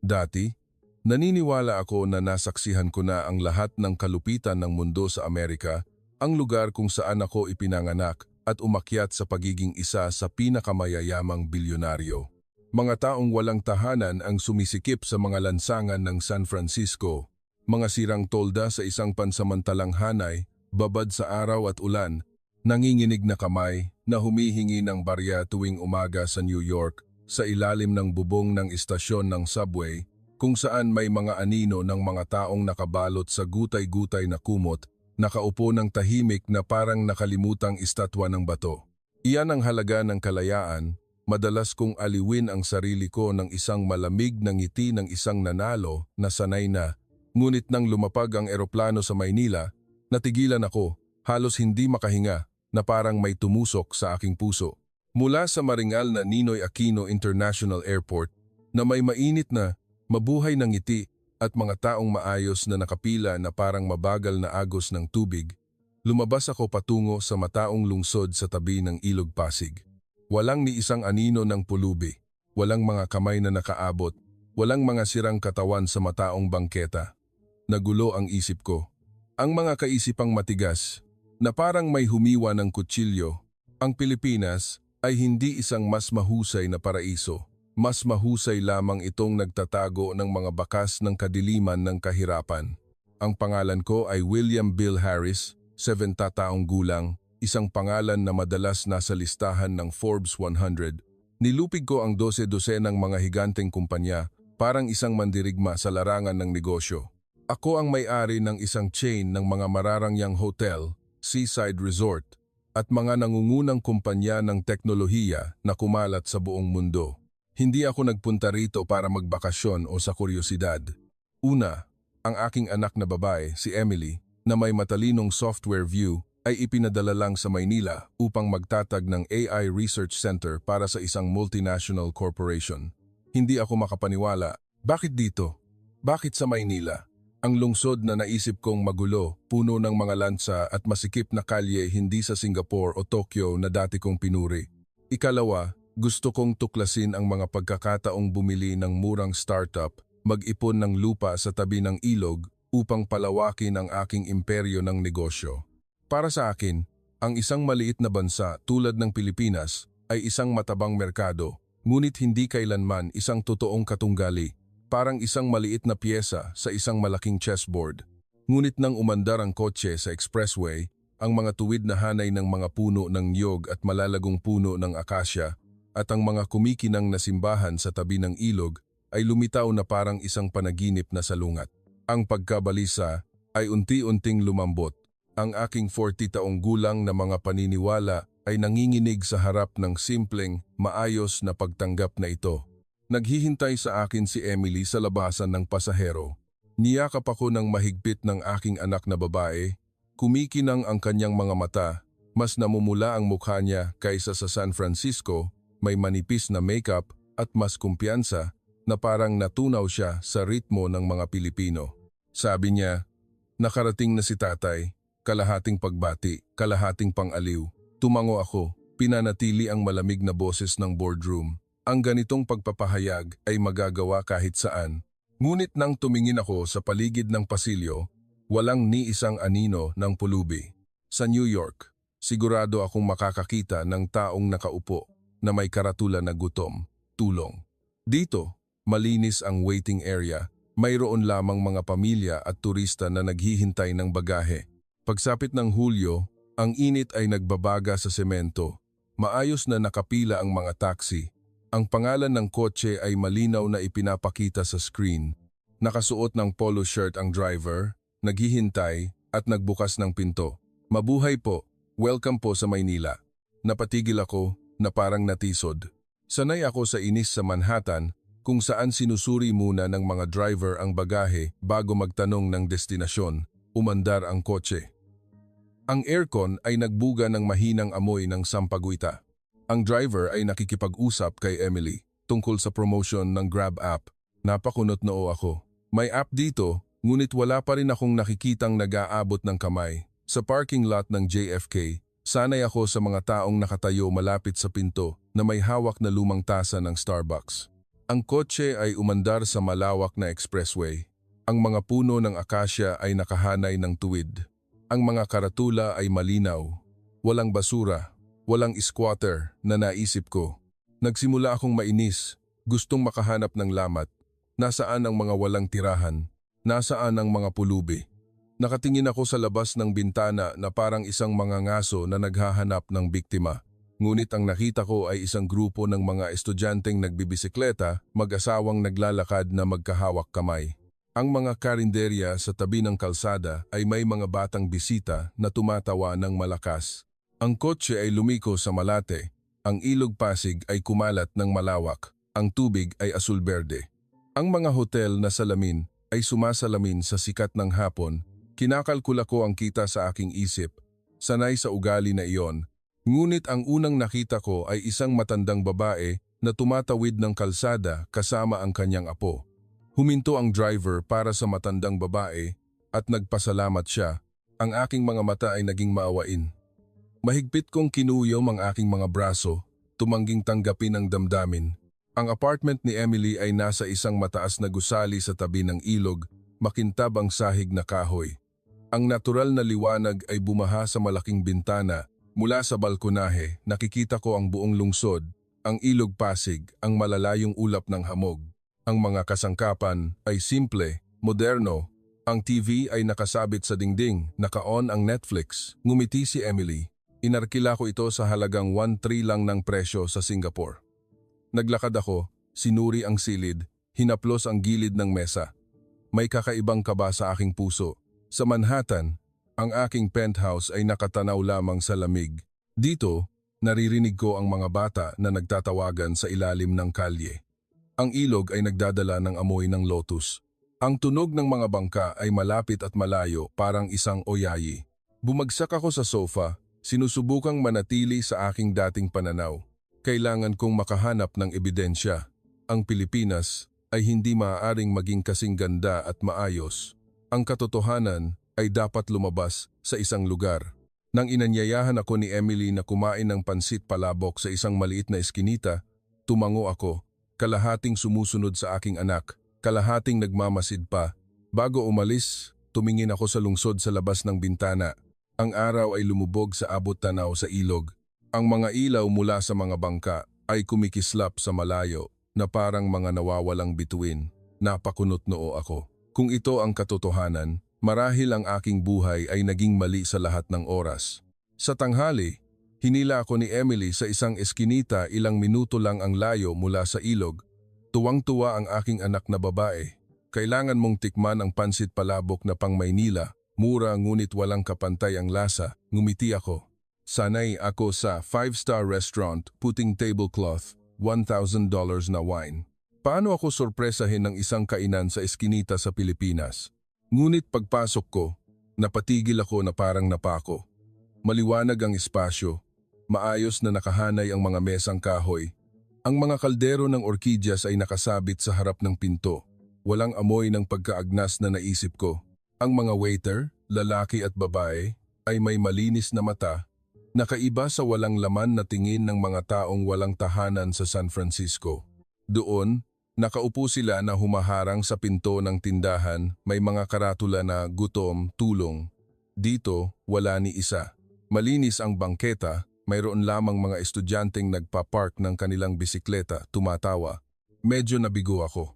Dati, naniniwala ako na nasaksihan ko na ang lahat ng kalupitan ng mundo sa Amerika, ang lugar kung saan ako ipinanganak at umakyat sa pagiging isa sa pinakamayayamang bilyonaryo. Mga taong walang tahanan ang sumisikip sa mga lansangan ng San Francisco, mga sirang tolda sa isang pansamantalang hanay, babad sa araw at ulan, nanginginig na kamay na humihingi ng barya tuwing umaga sa New York, sa ilalim ng bubong ng istasyon ng subway, kung saan may mga anino ng mga taong nakabalot sa gutay-gutay na kumot, nakaupo ng tahimik na parang nakalimutang estatwa ng bato. Iyan ang halaga ng kalayaan. Madalas kong aliwin ang sarili ko ng isang malamig na ngiti ng isang nanalo na sanay na. Ngunit nang lumapag ang eroplano sa Maynila, natigilan ako, halos hindi makahinga, na parang may tumusok sa aking puso. Mula sa maringal na Ninoy Aquino International Airport, na may mainit na, mabuhay na ngiti at mga taong maayos na nakapila na parang mabagal na agos ng tubig, lumabas ako patungo sa mataong lungsod sa tabi ng Ilog Pasig. Walang ni isang anino ng pulubi, walang mga kamay na nakaabot, walang mga sirang katawan sa mataong bangketa. Nagulo ang isip ko. Ang mga kaisipang matigas, na parang may humiwa ng kutsilyo. Ang Pilipinas ay hindi isang mas mahusay na paraiso. Mas mahusay lamang itong nagtatago ng mga bakas ng kadiliman ng kahirapan. Ang pangalan ko ay William Bill Harris, 70 taong gulang, isang pangalan na madalas nasa listahan ng Forbes 100. Nilupig ko ang 12 ng mga higanteng kumpanya, parang isang mandirigma sa larangan ng negosyo. Ako ang may-ari ng isang chain ng mga mararangyang hotel, seaside resort, at mga nangungunang kumpanya ng teknolohiya na kumalat sa buong mundo. Hindi ako nagpunta rito para magbakasyon o sa kuryosidad. Una, ang aking anak na babae, si Emily, na may matalinong software view, ay ipinadala lang sa Maynila upang magtatag ng AI Research Center para sa isang multinational corporation. Hindi ako makapaniwala. Bakit dito? Bakit sa Maynila? Ang lungsod na naisip kong magulo, puno ng mga lansa at masikip na kalye hindi sa Singapore o Tokyo na dati kong pinuri. Ikalawa, gusto kong tuklasin ang mga pagkakataong bumili ng murang startup, mag-ipon ng lupa sa tabi ng ilog upang palawakin ang aking imperyo ng negosyo. Para sa akin, ang isang maliit na bansa tulad ng Pilipinas ay isang matabang merkado, ngunit hindi kailanman isang totoong katunggali. Parang isang maliit na piyesa sa isang malaking chessboard. Ngunit nang umandar ang kotse sa expressway, ang mga tuwid na hanay ng mga puno ng niyog at malalagong puno ng akasya at ang mga kumikinang na simbahan sa tabi ng ilog ay lumitaw na parang isang panaginip na salungat. Ang pagkabalisa ay unti-unting lumambot. Ang aking 40 taong gulang na mga paniniwala ay nanginginig sa harap ng simpleng, maayos na pagtanggap na ito. Naghihintay sa akin si Emily sa labasan ng pasahero. Niyakap ako ng mahigpit ng aking anak na babae. Kumikinang ang kanyang mga mata. Mas namumula ang mukha niya kaysa sa San Francisco, may manipis na makeup at mas kumpiyansa na parang natunaw siya sa ritmo ng mga Pilipino. Sabi niya, nakarating na si tatay, kalahating pagbati, kalahating pang-aliw. Tumango ako, pinanatili ang malamig na boses ng boardroom. Ang ganitong pagpapahayag ay magagawa kahit saan. Ngunit nang tumingin ako sa paligid ng pasilyo, walang ni isang anino ng pulubi. Sa New York, sigurado akong makakakita ng taong nakaupo na may karatula na gutom, tulong. Dito, malinis ang waiting area, mayroon lamang mga pamilya at turista na naghihintay ng bagahe. Pagsapit ng Hulyo, ang init ay nagbabaga sa semento. Maayos na nakapila ang mga taxi. Ang pangalan ng kotse ay malinaw na ipinapakita sa screen. Nakasuot ng polo shirt ang driver, naghihintay at nagbukas ng pinto. Mabuhay po, welcome po sa Maynila. Napatigil ako na parang natisod. Sanay ako sa inis sa Manhattan kung saan sinusuri muna ng mga driver ang bagahe bago magtanong ng destinasyon. Umandar ang kotse. Ang aircon ay nagbuga ng mahinang amoy ng sampaguita. Ang driver ay nakikipag-usap kay Emily tungkol sa promotion ng Grab app. Napakunot noo ako. May app dito, ngunit wala pa rin akong nakikitang nag-aabot ng kamay. Sa parking lot ng JFK, sanay ako sa mga taong nakatayo malapit sa pinto na may hawak na lumang tasa ng Starbucks. Ang kotse ay umandar sa malawak na expressway. Ang mga puno ng akasya ay nakahanay ng tuwid. Ang mga karatula ay malinaw. Walang basura, walang squatter na naisip ko. Nagsimula akong mainis, gustong makahanap ng lamat. Nasaan ang mga walang tirahan? Nasaan ang mga pulubi? Nakatingin ako sa labas ng bintana na parang isang mga ngaso na naghahanap ng biktima. Ngunit ang nakita ko ay isang grupo ng mga estudyanteng nagbibisikleta, mag-asawang naglalakad na magkahawak kamay. Ang mga karinderya sa tabi ng kalsada ay may mga batang bisita na tumatawa ng malakas. Ang kotse ay lumiko sa Malate, ang ilog Pasig ay kumalat ng malawak, ang tubig ay asul-berde. Ang mga hotel na salamin ay sumasalamin sa sikat ng hapon. Kinakalkula ko ang kita sa aking isip, sanay sa ugali na iyon. Ngunit ang unang nakita ko ay isang matandang babae na tumatawid ng kalsada kasama ang kanyang apo. Huminto ang driver para sa matandang babae at nagpasalamat siya. Ang aking mga mata ay naging maawain. Mahigpit kong kinuyom ang aking mga braso, tumangging tanggapin ang damdamin. Ang apartment ni Emily ay nasa isang mataas na gusali sa tabi ng ilog, makintab ang sahig na kahoy. Ang natural na liwanag ay bumaha sa malaking bintana. Mula sa balkonahe, nakikita ko ang buong lungsod, ang ilog Pasig, ang malalayong ulap ng hamog. Ang mga kasangkapan ay simple, moderno. Ang TV ay nakasabit sa dingding, naka-on ang Netflix. Ngumiti si Emily. Inarkila ko ito sa halagang 1.3 lang ng presyo sa Singapore. Naglakad ako, sinuri ang silid, hinaplos ang gilid ng mesa. May kakaibang kaba sa aking puso. Sa Manhattan, ang aking penthouse ay nakatanaw lamang sa lamig. Dito, naririnig ko ang mga bata na nagtatawagan sa ilalim ng kalye. Ang ilog ay nagdadala ng amoy ng lotus. Ang tunog ng mga bangka ay malapit at malayo, parang isang oyayi. Bumagsak ako sa sofa, sinusubukang manatili sa aking dating pananaw. Kailangan kong makahanap ng ebidensya. Ang Pilipinas ay hindi maaaring maging kasing ganda at maayos. Ang katotohanan ay dapat lumabas sa isang lugar. Nang inanyayahan ako ni Emily na kumain ng pansit palabok sa isang maliit na eskinita, tumango ako, kalahating sumusunod sa aking anak, kalahating nagmamasid pa. Bago umalis, tumingin ako sa lungsod sa labas ng bintana. Ang araw ay lumubog sa abot tanaw sa ilog. Ang mga ilaw mula sa mga bangka ay kumikislap sa malayo na parang mga nawawalang bituin. Napakunot noo ako. Kung ito ang katotohanan, marahil ang aking buhay ay naging mali sa lahat ng oras. Sa tanghali, hinila ako ni Emily sa isang eskinita, ilang minuto lang ang layo mula sa ilog. Tuwang-tuwa ang aking anak na babae. Kailangan mong tikman ang pansit palabok na pang Maynila. Mura ngunit walang kapantay ang lasa. Ngumiti ako. Sanay ako sa 5-star restaurant, puting tablecloth, $1,000 na wine. Paano ako sorpresahin ng isang kainan sa eskinita sa Pilipinas? Ngunit pagpasok ko, napatigil ako na parang napako. Maliwanag ang espasyo, maayos na nakahanay ang mga mesang kahoy. Ang mga kaldero ng orkidyas ay nakasabit sa harap ng pinto. Walang amoy ng pagkaagnas na naisip ko. Ang mga waiter, lalaki at babae, ay may malinis na mata, nakaiba sa walang laman na tingin ng mga taong walang tahanan sa San Francisco. Doon, nakaupo sila na humaharang sa pinto ng tindahan, may mga karatula na gutom, tulong. Dito, wala ni isa. Malinis ang bangketa, mayroon lamang mga estudyanteng nagpa-park ng kanilang bisikleta, tumatawa. Medyo nabigo ako.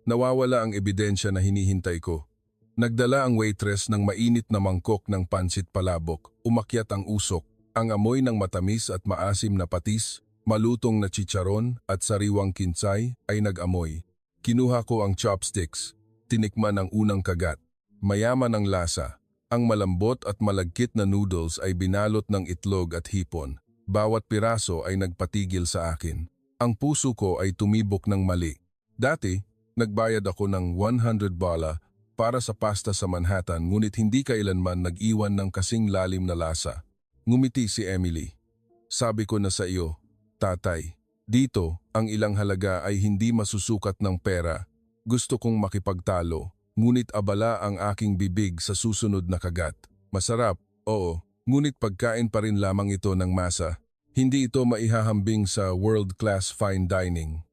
Nawawala ang ebidensya na hinihintay ko. Nagdala ang waitress ng mainit na mangkok ng pansit palabok, umakyat ang usok, ang amoy ng matamis at maasim na patis, malutong na chicharon at sariwang kinsay ay nag-amoy. Kinuha ko ang chopsticks, tinikman ang unang kagat. Mayaman ang lasa. Ang malambot at malagkit na noodles ay binalot ng itlog at hipon. Bawat piraso ay nagpatigil sa akin. Ang puso ko ay tumibok ng mali. Dati, nagbayad ako ng $100 para sa pasta sa Manhattan, ngunit hindi kailanman nag-iwan ng kasing lalim na lasa. Ngumiti si Emily. Sabi ko na sa iyo, Tatay, dito, ang ilang halaga ay hindi masusukat ng pera. Gusto kong makipagtalo, ngunit abala ang aking bibig sa susunod na kagat. Masarap, oo, ngunit pagkain pa rin lamang ito ng masa. Hindi ito maihahambing sa world-class fine dining.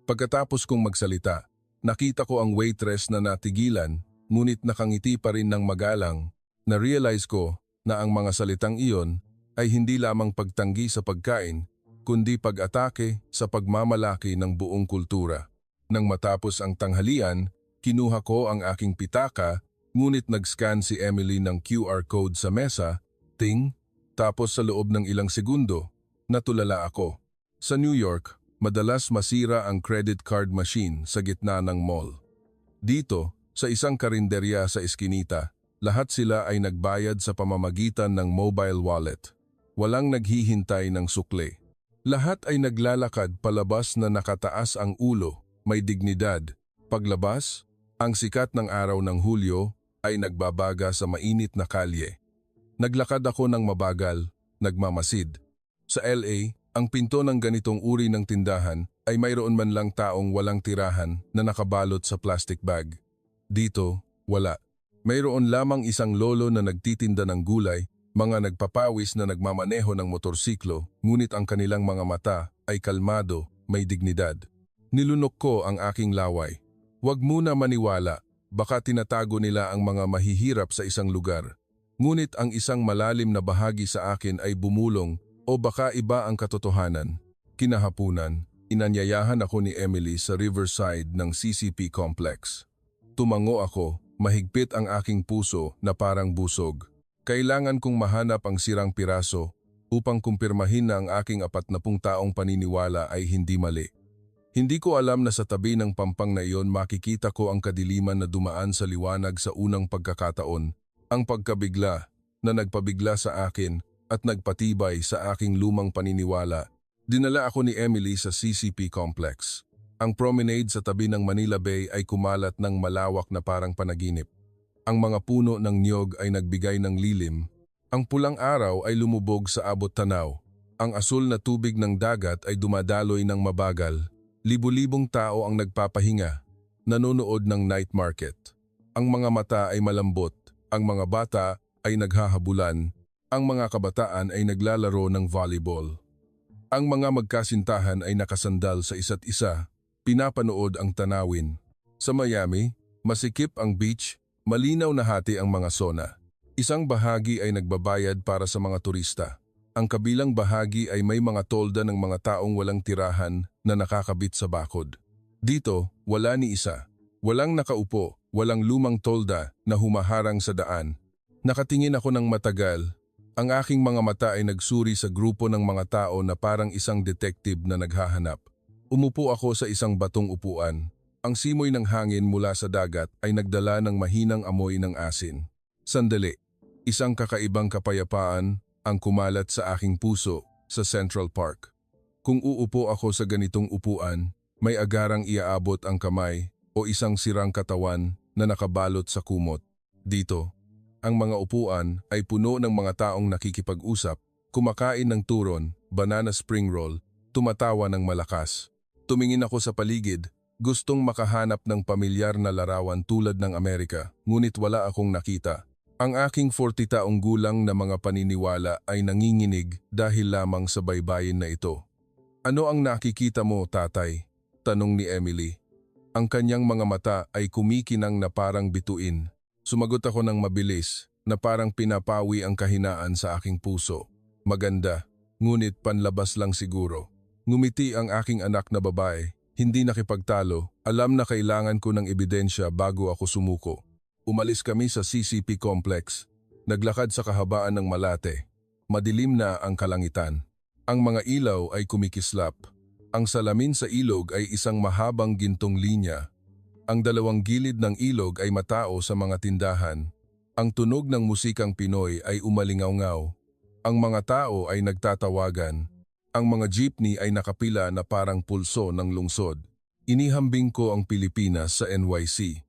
Pagkatapos kong magsalita, nakita ko ang waitress na natigilan, ngunit nakangiti pa rin ng magalang. Na-realize ko na ang mga salitang iyon ay hindi lamang pagtanggi sa pagkain, kundi pag-atake sa pagmamalaki ng buong kultura. Nang matapos ang tanghalian, kinuha ko ang aking pitaka, ngunit nag-scan si Emily ng QR code sa mesa, ting, tapos sa loob ng ilang segundo, natulala ako. Sa New York, madalas masira ang credit card machine sa gitna ng mall. Dito, sa isang karinderya sa Eskinita, lahat sila ay nagbayad sa pamamagitan ng mobile wallet. Walang naghihintay ng sukle. Lahat ay naglalakad palabas na nakataas ang ulo, may dignidad. Paglabas, ang sikat ng araw ng Hulyo ay nagbabaga sa mainit na kalye. Naglakad ako ng mabagal, nagmamasid. Sa LA, ang pinto ng ganitong uri ng tindahan ay mayroon man lang taong walang tirahan na nakabalot sa plastic bag. Dito, wala. Mayroon lamang isang lolo na nagtitinda ng gulay, mga nagpapawis na nagmamaneho ng motorsiklo, ngunit ang kanilang mga mata ay kalmado, may dignidad. Nilunok ko ang aking laway. Huwag muna maniwala, baka tinatago nila ang mga mahihirap sa isang lugar. Ngunit ang isang malalim na bahagi sa akin ay bumulong o baka iba ang katotohanan. Kinahapunan, inanyayahan ako ni Emily sa Riverside ng CCP Complex. Tumango ako, mahigpit ang aking puso na parang busog. Kailangan kong mahanap ang sirang piraso upang kumpirmahin na ang aking 40 taong paniniwala ay hindi mali. Hindi ko alam na sa tabi ng pampang na iyon makikita ko ang kadiliman na dumaan sa liwanag sa unang pagkakataon, ang pagkabigla na nagpabigla sa akin at nagpatibay sa aking lumang paniniwala. Dinala ako ni Emily sa CCP Complex. Ang promenade sa tabi ng Manila Bay ay kumalat ng malawak na parang panaginip. Ang mga puno ng niyog ay nagbigay ng lilim. Ang pulang araw ay lumubog sa abot tanaw. Ang asul na tubig ng dagat ay dumadaloy ng mabagal. Libu-libong tao ang nagpapahinga, nanonood ng night market. Ang mga mata ay malambot, ang mga bata ay naghahabulan, ang mga kabataan ay naglalaro ng volleyball. Ang mga magkasintahan ay nakasandal sa isa't isa, pinapanood ang tanawin. Sa Miami, masikip ang beach, malinaw na hati ang mga sona. Isang bahagi ay nagbabayad para sa mga turista. Ang kabilang bahagi ay may mga tolda ng mga taong walang tirahan na nakakabit sa bakod. Dito, wala ni isa. Walang nakaupo, walang lumang tolda na humaharang sa daan. Nakatingin ako ng matagal. Ang aking mga mata ay nagsuri sa grupo ng mga tao na parang isang detective na naghahanap. Umupo ako sa isang batong upuan. Ang simoy ng hangin mula sa dagat ay nagdala ng mahinang amoy ng asin. Sandali, isang kakaibang kapayapaan ang kumalat sa aking puso sa Central Park. Kung uupo ako sa ganitong upuan, may agarang iaabot ang kamay o isang sirang katawan na nakabalot sa kumot. Dito, ang mga upuan ay puno ng mga taong nakikipag-usap, kumakain ng turon, banana spring roll, tumatawa ng malakas. Tumingin ako sa paligid, gustong makahanap ng pamilyar na larawan tulad ng Amerika, ngunit wala akong nakita. Ang aking 40 taong gulang na mga paniniwala ay nanginginig dahil lamang sa baybayin na ito. Ano ang nakikita mo, tatay? Tanong ni Emily. Ang kanyang mga mata ay kumikinang na parang bituin. Sumagot ako ng mabilis na parang pinapawi ang kahinaan sa aking puso. Maganda, ngunit panlabas lang siguro. Ngumiti ang aking anak na babae, hindi nakipagtalo, alam na kailangan ko ng ebidensya bago ako sumuko. Umalis kami sa CCP Complex, naglakad sa kahabaan ng Malate. Madilim na ang kalangitan. Ang mga ilaw ay kumikislap. Ang salamin sa ilog ay isang mahabang gintong linya. Ang dalawang gilid ng ilog ay matao sa mga tindahan. Ang tunog ng musikang Pinoy ay umalingaw-ngaw. Ang mga tao ay nagtatawagan. Ang mga jeepney ay nakapila na parang pulso ng lungsod. Inihambing ko ang Pilipinas sa NYC.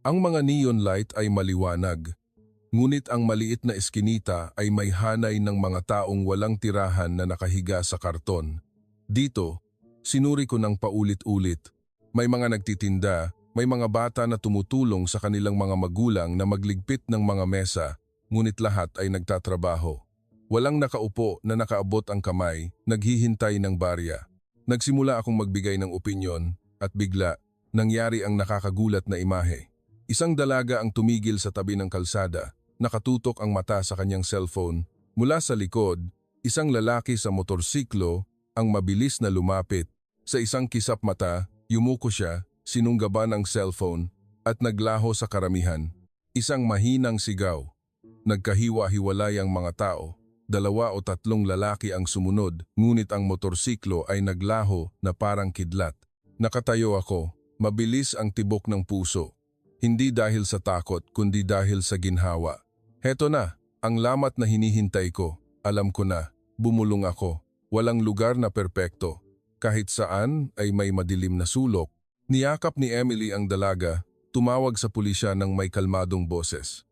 Ang mga neon light ay maliwanag, ngunit ang maliit na eskinita ay may hanay ng mga taong walang tirahan na nakahiga sa karton. Dito, sinuri ko ng paulit-ulit. May mga nagtitinda, may mga bata na tumutulong sa kanilang mga magulang na magligpit ng mga mesa, ngunit lahat ay nagtatrabaho. Walang nakaupo na nakaabot ang kamay, naghihintay ng barya. Nagsimula akong magbigay ng opinyon, At bigla, nangyari ang nakakagulat na imahe. Isang dalaga ang tumigil sa tabi ng kalsada, nakatutok ang mata sa kanyang cellphone. Mula sa likod, isang lalaki sa motorsiklo ang mabilis na lumapit. Sa isang kisap mata, yumuko siya, sinunggaban ang cellphone at naglaho sa karamihan. Isang mahinang sigaw. Nagkahiwa-hiwalay ang mga tao. 2 o 3 lalaki ang sumunod, ngunit ang motorsiklo ay naglaho na parang kidlat. Nakatayo ako, mabilis ang tibok ng puso. Hindi dahil sa takot, kundi dahil sa ginhawa. Heto na, ang lamat na hinihintay ko. Alam ko na, bumulong ako. Walang lugar na perpekto. Kahit saan ay may madilim na sulok. Niyakap ni Emily ang dalaga, tumawag sa pulisya ng may kalmadong boses.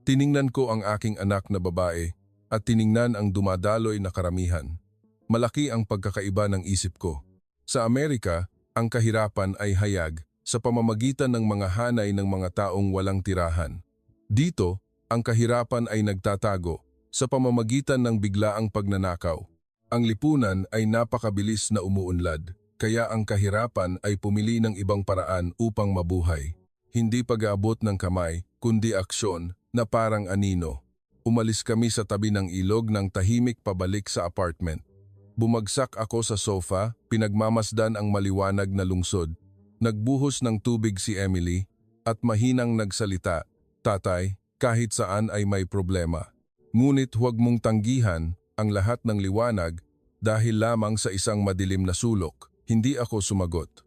Tiningnan ko ang aking anak na babae at tiningnan ang dumadaloy na karamihan. Malaki ang pagkakaiba ng isip ko. Sa Amerika, ang kahirapan ay hayag sa pamamagitan ng mga hanay ng mga taong walang tirahan. Dito, ang kahirapan ay nagtatago sa pamamagitan ng biglaang pagnanakaw. Ang lipunan ay napakabilis na umuunlad, kaya ang kahirapan ay pumili ng ibang paraan upang mabuhay. Hindi pag-aabot ng kamay, kundi aksyon na parang anino. Umalis kami sa tabi ng ilog ng tahimik pabalik sa apartment. Bumagsak ako sa sofa, pinagmamasdan ang maliwanag na lungsod. Nagbuhos ng tubig si Emily at mahinang nagsalita, "Tatay, kahit saan ay may problema. Ngunit huwag mong tanggihan ang lahat ng liwanag dahil lamang sa isang madilim na sulok." Hindi ako sumagot.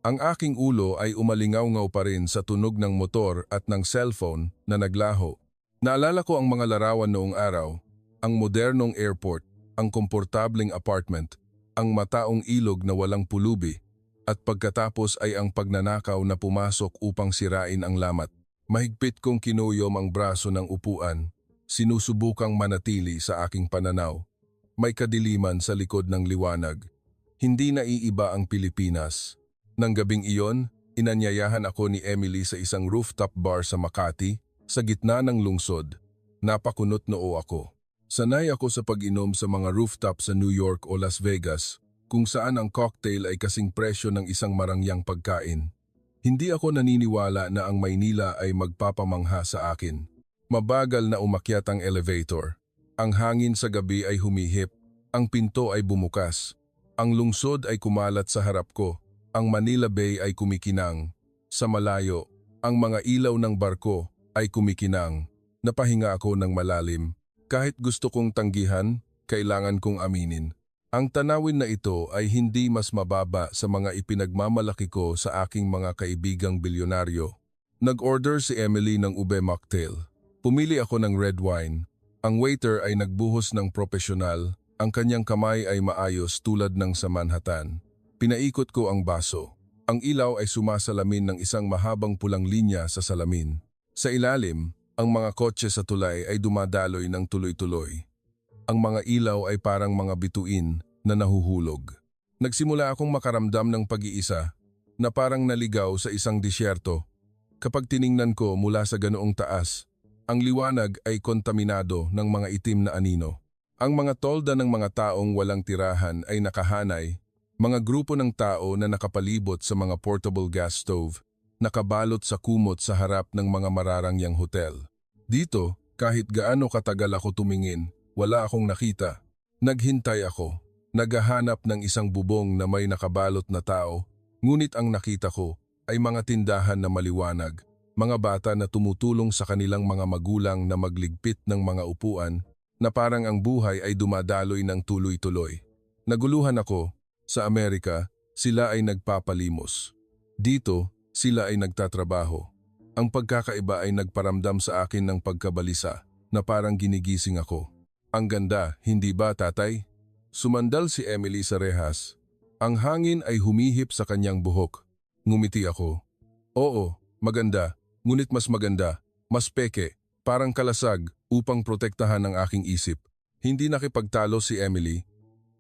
Ang aking ulo ay umalingaw-ngaw pa rin sa tunog ng motor at ng cellphone na naglaho. Naalala ko ang mga larawan noong araw, ang modernong airport, ang komportabling apartment, ang mataong ilog na walang pulubi, at pagkatapos ay ang pagnanakaw na pumasok upang sirain ang lamat. Mahigpit kong kinuyom ang braso ng upuan, sinusubukang manatili sa aking pananaw. May kadiliman sa likod ng liwanag. Hindi naiiba ang Pilipinas. Nang gabing iyon, inanyayahan ako ni Emily sa isang rooftop bar sa Makati, sa gitna ng lungsod. Napakunot noo ako. Sanay ako sa pag-inom sa mga rooftop sa New York o Las Vegas, kung saan ang cocktail ay kasing presyo ng isang marangyang pagkain. Hindi ako naniniwala na ang Maynila ay magpapamangha sa akin. Mabagal na umakyat ang elevator. Ang hangin sa gabi ay humihip. Ang pinto ay bumukas. Ang lungsod ay kumalat sa harap ko. Ang Manila Bay ay kumikinang. Sa malayo, ang mga ilaw ng barko ay kumikinang. Napahinga ako ng malalim. Kahit gusto kong tanggihan, kailangan kong aminin. Ang tanawin na ito ay hindi mas mababa sa mga ipinagmamalaki ko sa aking mga kaibigang bilyonaryo. Nag-order si Emily ng ube mocktail. Pumili ako ng red wine. Ang waiter ay nagbuhos ng propesyonal. Ang kanyang kamay ay maayos tulad ng sa Manhattan. Pinaikot ko ang baso. Ang ilaw ay sumasalamin ng isang mahabang pulang linya sa salamin. Sa ilalim, ang mga kotse sa tulay ay dumadaloy ng tuloy-tuloy. Ang mga ilaw ay parang mga bituin na nahuhulog. Nagsimula akong makaramdam ng pag-iisa na parang naligaw sa isang disyerto. Kapag tiningnan ko mula sa ganoong taas, ang liwanag ay kontaminado ng mga itim na anino. Ang mga tolda ng mga taong walang tirahan ay nakahanay, mga grupo ng tao na nakapalibot sa mga portable gas stove, nakabalot sa kumot sa harap ng mga mararangyang hotel. Dito, kahit gaano katagal ako tumingin, wala akong nakita. Naghintay ako, naghahanap ng isang bubong na may nakabalot na tao, ngunit ang nakita ko ay mga tindahan na maliwanag, mga bata na tumutulong sa kanilang mga magulang na magligpit ng mga upuan, na parang ang buhay ay dumadaloy ng tuloy-tuloy. Naguluhan ako, sa Amerika, sila ay nagpapalimos. Dito, sila ay nagtatrabaho. Ang pagkakaiba ay nagparamdam sa akin ng pagkabalisa na parang ginigising ako. Ang ganda, hindi ba tatay? Sumandal si Emily sa rehas. Ang hangin ay humihip sa kanyang buhok. Ngumiti ako. Oo, maganda, ngunit mas maganda, mas peke, parang kalasag upang protektahan ang aking isip. Hindi nakipagtalo si Emily.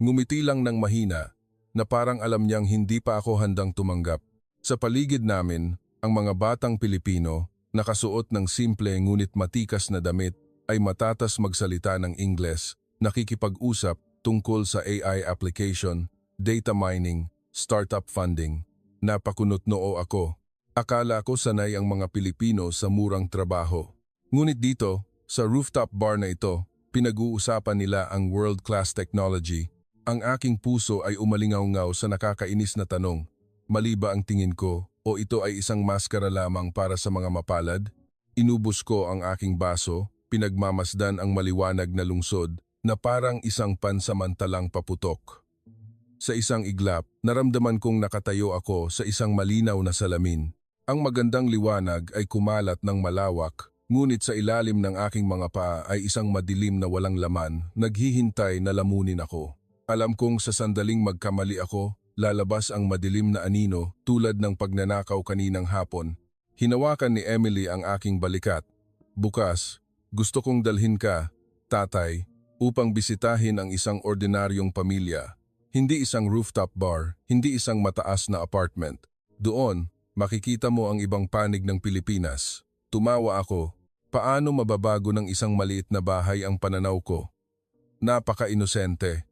Ngumiti lang ng mahina na parang alam niyang hindi pa ako handang tumanggap. Sa paligid namin, ang mga batang Pilipino, nakasuot ng simple ngunit matikas na damit, ay matatas magsalita ng Ingles, nakikipag-usap tungkol sa AI application, data mining, startup funding. Napakunot noo ako. Akala ko sanay ang mga Pilipino sa murang trabaho. Ngunit dito, sa rooftop bar na ito, pinag-uusapan nila ang world-class technology. Ang aking puso ay umalingaw-ngaw sa nakakainis na tanong. Mali ba ang tingin ko o ito ay isang maskara lamang para sa mga mapalad? Inubos ko ang aking baso, pinagmamasdan ang maliwanag na lungsod na parang isang pansamantalang paputok. Sa isang iglap, naramdaman kong nakatayo ako sa isang malinaw na salamin. Ang magandang liwanag ay kumalat ng malawak, ngunit sa ilalim ng aking mga paa ay isang madilim na walang laman, naghihintay na lamunin ako. Alam kong sa sandaling magkamali ako, lalabas ang madilim na anino tulad ng pagnanakaw kaninang hapon. Hinawakan ni Emily ang aking balikat. Bukas, gusto kong dalhin ka, tatay, upang bisitahin ang isang ordinaryong pamilya. Hindi isang rooftop bar, hindi isang mataas na apartment. Doon, makikita mo ang ibang panig ng Pilipinas. Tumawa ako. Paano mababago ng isang maliit na bahay ang pananaw ko? Napaka-inosente.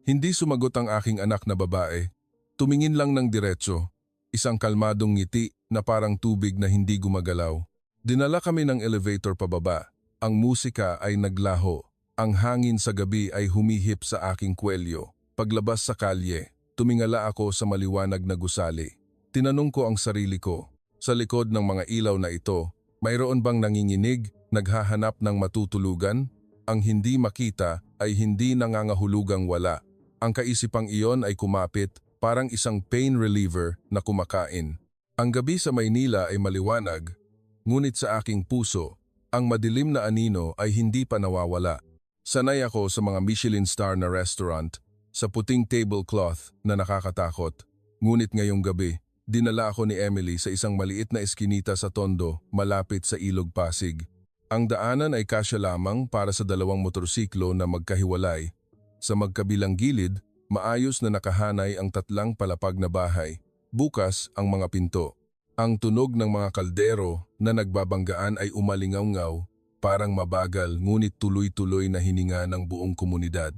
Hindi sumagot ang aking anak na babae. Tumingin lang ng diretso. Isang kalmadong ngiti na parang tubig na hindi gumagalaw. Dinala kami ng elevator pababa. Ang musika ay naglaho. Ang hangin sa gabi ay humihip sa aking kwelyo. Paglabas sa kalye, tumingala ako sa maliwanag na gusali. Tinanong ko ang sarili ko, sa likod ng mga ilaw na ito, mayroon bang nanginginig, naghahanap ng matutulugan? Ang hindi makita ay hindi nangangahulugang wala. Ang kaisipang iyon ay kumapit, parang isang pain reliever na kumakain. Ang gabi sa Maynila ay maliwanag, ngunit sa aking puso, ang madilim na anino ay hindi pa nawawala. Sanay ako sa mga Michelin star na restaurant, sa puting tablecloth na nakakatakot. Ngunit ngayong gabi, dinala ako ni Emily sa isang maliit na eskinita sa Tondo, malapit sa Ilog Pasig. Ang daanan ay kasya lamang para sa 2 motorsiklo na magkahiwalay. Sa magkabilang gilid, maayos na nakahanay ang 3 palapag na bahay. Bukas ang mga pinto. Ang tunog ng mga kaldero na nagbabanggaan ay umalingaw-ngaw, parang mabagal ngunit tuloy-tuloy na hininga ng buong komunidad.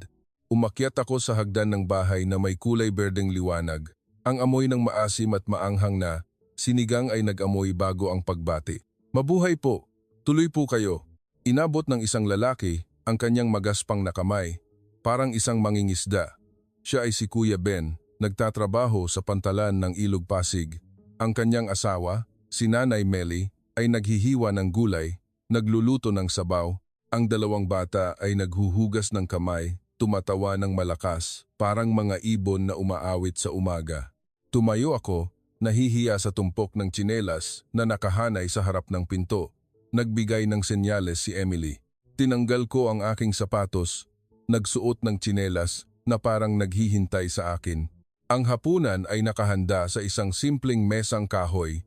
Umakyat ako sa hagdan ng bahay na may kulay berdeng liwanag. Ang amoy ng maasim at maanghang na sinigang ay nag-amoy bago ang pagbati. Mabuhay po! Tuloy po kayo! Inabot ng isang lalaki ang kanyang magaspang na kamay, parang isang mangingisda. Siya ay si Kuya Ben, nagtatrabaho sa pantalan ng Ilog Pasig. Ang kanyang asawa, si Nanay Meli, ay naghihiwa ng gulay, nagluluto ng sabaw. Ang 2 bata ay naghuhugas ng kamay, tumatawa ng malakas, parang mga ibon na umaawit sa umaga. Tumayo ako, nahihiya sa tumpok ng tsinelas na nakahanay sa harap ng pinto. Nagbigay ng senyales si Emily. Tinanggal ko ang aking sapatos, nagsuot ng tsinelas na parang naghihintay sa akin. Ang hapunan ay nakahanda sa isang simpleng mesang kahoy.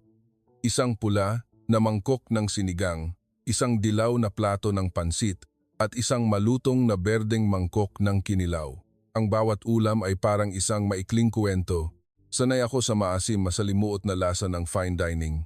Isang pula na mangkok ng sinigang, isang dilaw na plato ng pansit, at isang malutong na berdeng mangkok ng kinilaw. Ang bawat ulam ay parang isang maikling kwento. Sanay ako sa maasim masalimuot na lasa ng fine dining.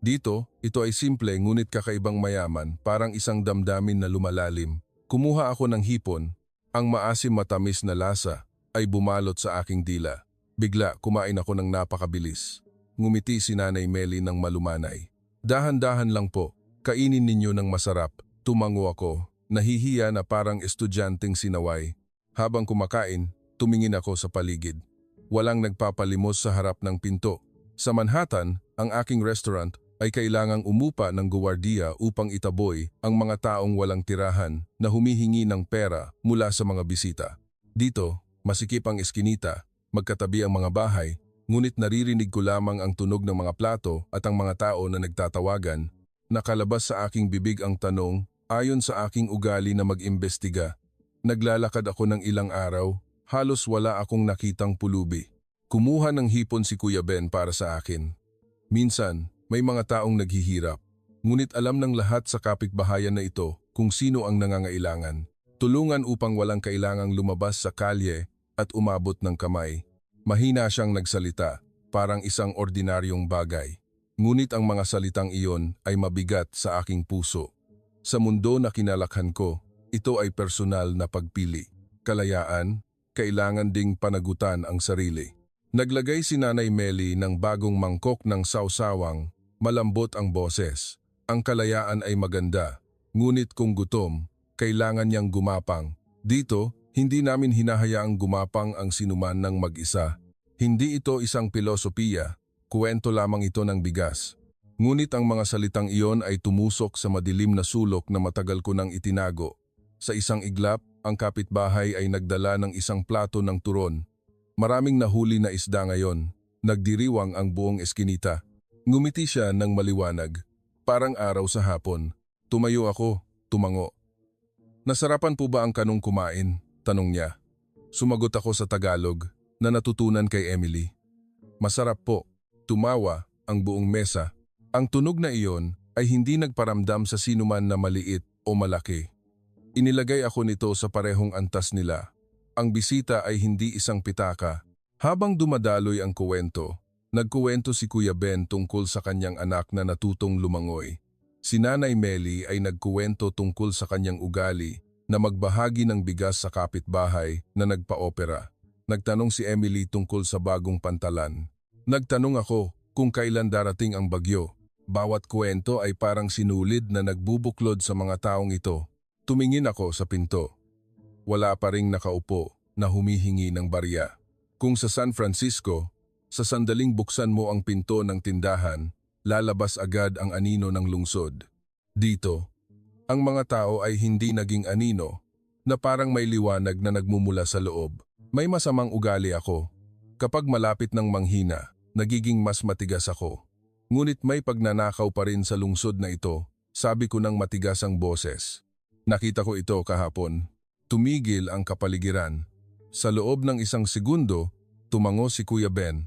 Dito, ito ay simple ngunit kakaibang mayaman, parang isang damdamin na lumalalim. Kumuha ako ng hipon. Ang maasim matamis na lasa ay bumalot sa aking dila. Bigla kumain ako ng napakabilis. Ngumiti si Nanay Meli ng malumanay. Dahan-dahan lang po, kainin ninyo ng masarap. Tumango ako. Nahihiya na parang estudyanteng sinaway. Habang kumakain, tumingin ako sa paligid. Walang nagpapalimos sa harap ng pinto. Sa Manhattan, ang aking restaurant ay kailangang umupa ng guwardiya upang itaboy ang mga taong walang tirahan na humihingi ng pera mula sa mga bisita. Dito, masikip ang eskinita, magkatabi ang mga bahay, ngunit naririnig ko lamang ang tunog ng mga plato at ang mga tao na nagtatawagan. Nakalabas sa aking bibig ang tanong, ayon sa aking ugali na mag-imbestiga. Naglalakad ako ng ilang araw, halos wala akong nakitang pulubi. Kumuha ng hipon si Kuya Ben para sa akin. Minsan, may mga taong naghihirap. Ngunit alam ng lahat sa kapitbahayan na ito kung sino ang nangangailangan. Tulungan upang walang kailangang lumabas sa kalye at umabot ng kamay. Mahina siyang nagsalita, parang isang ordinaryong bagay. Ngunit ang mga salitang iyon ay mabigat sa aking puso. Sa mundo na kinalakhan ko, ito ay personal na pagpili. Kalayaan, kailangan ding panagutan ang sarili. Naglagay si Nanay Meli ng bagong mangkok ng sawsawang, malambot ang boses. Ang kalayaan ay maganda, ngunit kung gutom, kailangan niyang gumapang. Dito, hindi namin hinahayaang gumapang ang sinuman ng mag-isa. Hindi ito isang pilosopiya, kuwento lamang ito ng bigas. Ngunit ang mga salitang iyon ay tumusok sa madilim na sulok na matagal ko nang itinago. Sa isang iglap, ang kapitbahay ay nagdala ng isang plato ng turon. Maraming nahuli na isda ngayon. Nagdiriwang ang buong eskinita. Ngumiti siya ng maliwanag, parang araw sa hapon. Tumayo ako, tumango. "Nasarapan po ba ang kanong kumain?" tanong niya. Sumagot ako sa Tagalog na natutunan kay Emily. "Masarap po." Tumawa ang buong mesa. Ang tunog na iyon ay hindi nagparamdam sa sinuman na maliit o malaki. Inilagay ako nito sa parehong antas nila. Ang bisita ay hindi isang pitaka. Habang dumadaloy ang kuwento, nagkuwento si Kuya Ben tungkol sa kanyang anak na natutong lumangoy. Si Nanay Meli ay nagkuwento tungkol sa kanyang ugali na magbahagi ng bigas sa kapitbahay na nagpa-opera. Nagtanong si Emily tungkol sa bagong pantalan. Nagtanong ako kung kailan darating ang bagyo. Bawat kwento ay parang sinulid na nagbubuklod sa mga taong ito. Tumingin ako sa pinto. Wala pa ring nakaupo na humihingi ng barya. Kung sa San Francisco, sa sandaling buksan mo ang pinto ng tindahan, lalabas agad ang anino ng lungsod. Dito, ang mga tao ay hindi naging anino, na parang may liwanag na nagmumula sa loob. May masamang ugali ako. Kapag malapit ng manghina, nagiging mas matigas ako. Ngunit may pagnanakaw pa rin sa lungsod na ito, sabi ko ng matigas ang boses. Nakita ko ito kahapon. Tumigil ang kapaligiran. Sa loob ng isang segundo, tumango si Kuya Ben.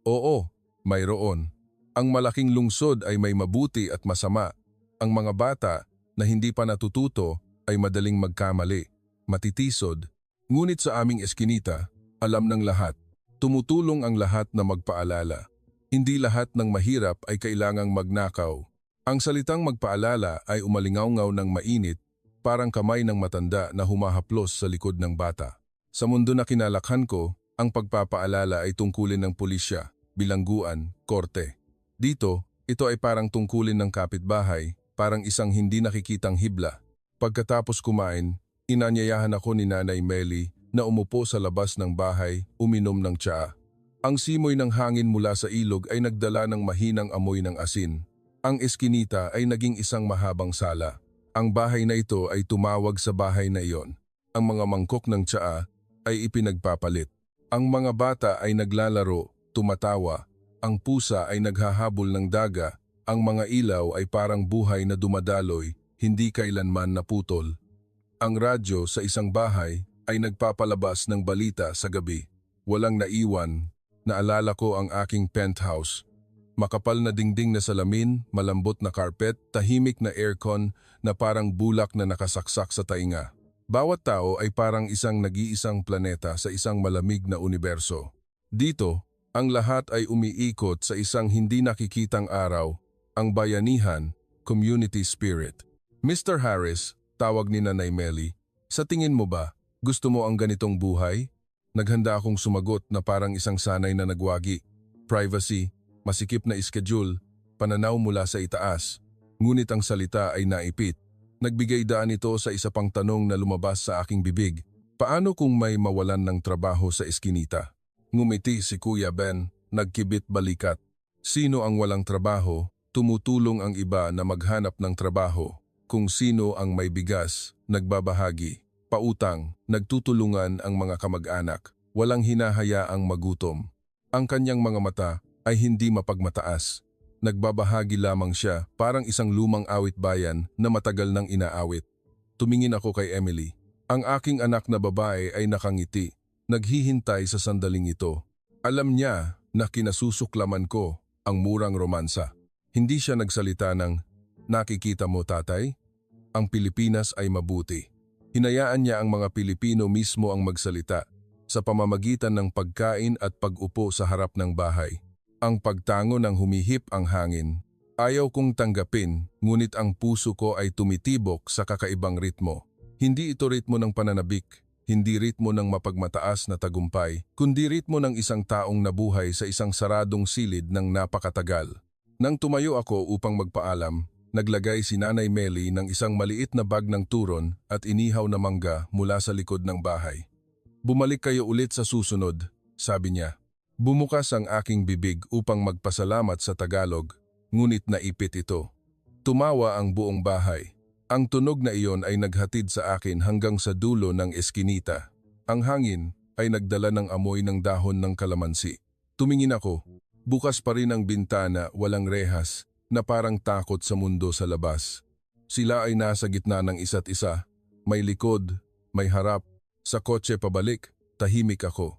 Oo, mayroon. Ang malaking lungsod ay may mabuti at masama. Ang mga bata na hindi pa natututo ay madaling magkamali, matitisod. Ngunit sa aming eskinita, alam ng lahat. Tumutulong ang lahat na magpaalala. Hindi lahat ng mahirap ay kailangang magnakaw. Ang salitang magpaalala ay umalingaw-ngaw ng mainit, parang kamay ng matanda na humahaplos sa likod ng bata. Sa mundo na kinalakhan ko, ang pagpapaalala ay tungkulin ng pulisya, bilangguan, korte. Dito, ito ay parang tungkulin ng kapitbahay, parang isang hindi nakikitang hibla. Pagkatapos kumain, inanyayahan ako ni Nanay Meli na umupo sa labas ng bahay, uminom ng tsaa. Ang simoy ng hangin mula sa ilog ay nagdala ng mahinang amoy ng asin. Ang eskinita ay naging isang mahabang sala. Ang bahay na ito ay tumawag sa bahay na iyon. Ang mga mangkok ng tsaa ay ipinagpapalit. Ang mga bata ay naglalaro, tumatawa. Ang pusa ay naghahabol ng daga. Ang mga ilaw ay parang buhay na dumadaloy, hindi kailanman naputol. Ang radyo sa isang bahay ay nagpapalabas ng balita sa gabi. Walang naiwan. Naalala ko ang aking penthouse. Makapal na dingding na salamin, malambot na carpet, tahimik na aircon na parang bulak na nakasaksak sa tainga. Bawat tao ay parang isang nag-iisang planeta sa isang malamig na universo. Dito, ang lahat ay umiikot sa isang hindi nakikitang araw, ang bayanihan, community spirit. Mr. Harris, tawag ni Nanay Meli, sa tingin mo ba, gusto mo ang ganitong buhay? Naghanda akong sumagot na parang isang sanay na nagwagi. Privacy, masikip na schedule, pananaw mula sa itaas. Ngunit ang salita ay naipit. Nagbigay daan ito sa isa pang tanong na lumabas sa aking bibig. Paano kung may mawalan ng trabaho sa eskinita? Ngumiti si Kuya Ben, nagkibit balikat. Sino ang walang trabaho? Tumutulong ang iba na maghanap ng trabaho. Kung sino ang may bigas, nagbabahagi. Pautang, nagtutulungan ang mga kamag-anak. Walang hinahayaang magutom. Ang kanyang mga mata ay hindi mapagmataas. Nagbabahagi lamang siya, parang isang lumang awit bayan na matagal nang inaawit. Tumingin ako kay Emily. Ang aking anak na babae ay nakangiti, naghihintay sa sandaling ito. Alam niya na kinasusuklaman ko ang murang romansa. Hindi siya nagsalita ng, "Nakikita mo tatay? Ang Pilipinas ay mabuti." Hinayaan niya ang mga Pilipino mismo ang magsalita sa pamamagitan ng pagkain at pag-upo sa harap ng bahay. Ang pagtango ng humihip ang hangin. Ayaw kong tanggapin, ngunit ang puso ko ay tumitibok sa kakaibang ritmo. Hindi ito ritmo ng pananabik, Hindi ritmo ng mapagmataas na tagumpay, kundi ritmo ng isang taong nabuhay sa isang saradong silid ng napakatagal. Nang tumayo ako upang magpaalam, naglagay si Nanay Meli ng isang maliit na bag ng turon at inihaw na mangga mula sa likod ng bahay. "Bumalik kayo ulit sa susunod," sabi niya. Bumukas ang aking bibig upang magpasalamat sa Tagalog, ngunit naipit ito. Tumawa ang buong bahay. Ang tunog na iyon ay naghatid sa akin hanggang sa dulo ng eskinita. Ang hangin ay nagdala ng amoy ng dahon ng kalamansi. Tumingin ako. Bukas pa rin ang bintana, walang rehas, na parang takot sa mundo sa labas. Sila ay nasa gitna ng isa't isa. May likod, may harap. Sa kotse pabalik, tahimik ako.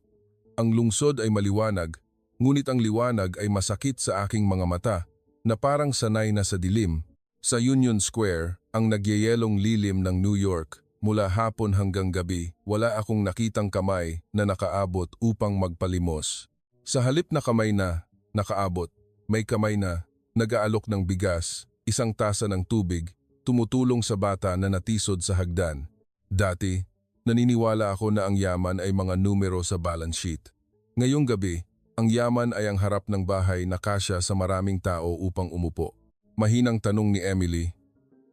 Ang lungsod ay maliwanag, ngunit ang liwanag ay masakit sa aking mga mata na parang sanay na sa dilim. Sa Union Square, ang nagyayelong lilim ng New York, mula hapon hanggang gabi, wala akong nakitang kamay na nakaabot upang magpalimos. Sa halip na kamay na nakaabot, may kamay na nag-aalok ng bigas, isang tasa ng tubig, tumutulong sa bata na natisod sa hagdan. Dati, naniniwala ako na ang yaman ay mga numero sa balance sheet. Ngayong gabi, ang yaman ay ang harap ng bahay na kasya sa maraming tao upang umupo. Mahinang tanong ni Emily,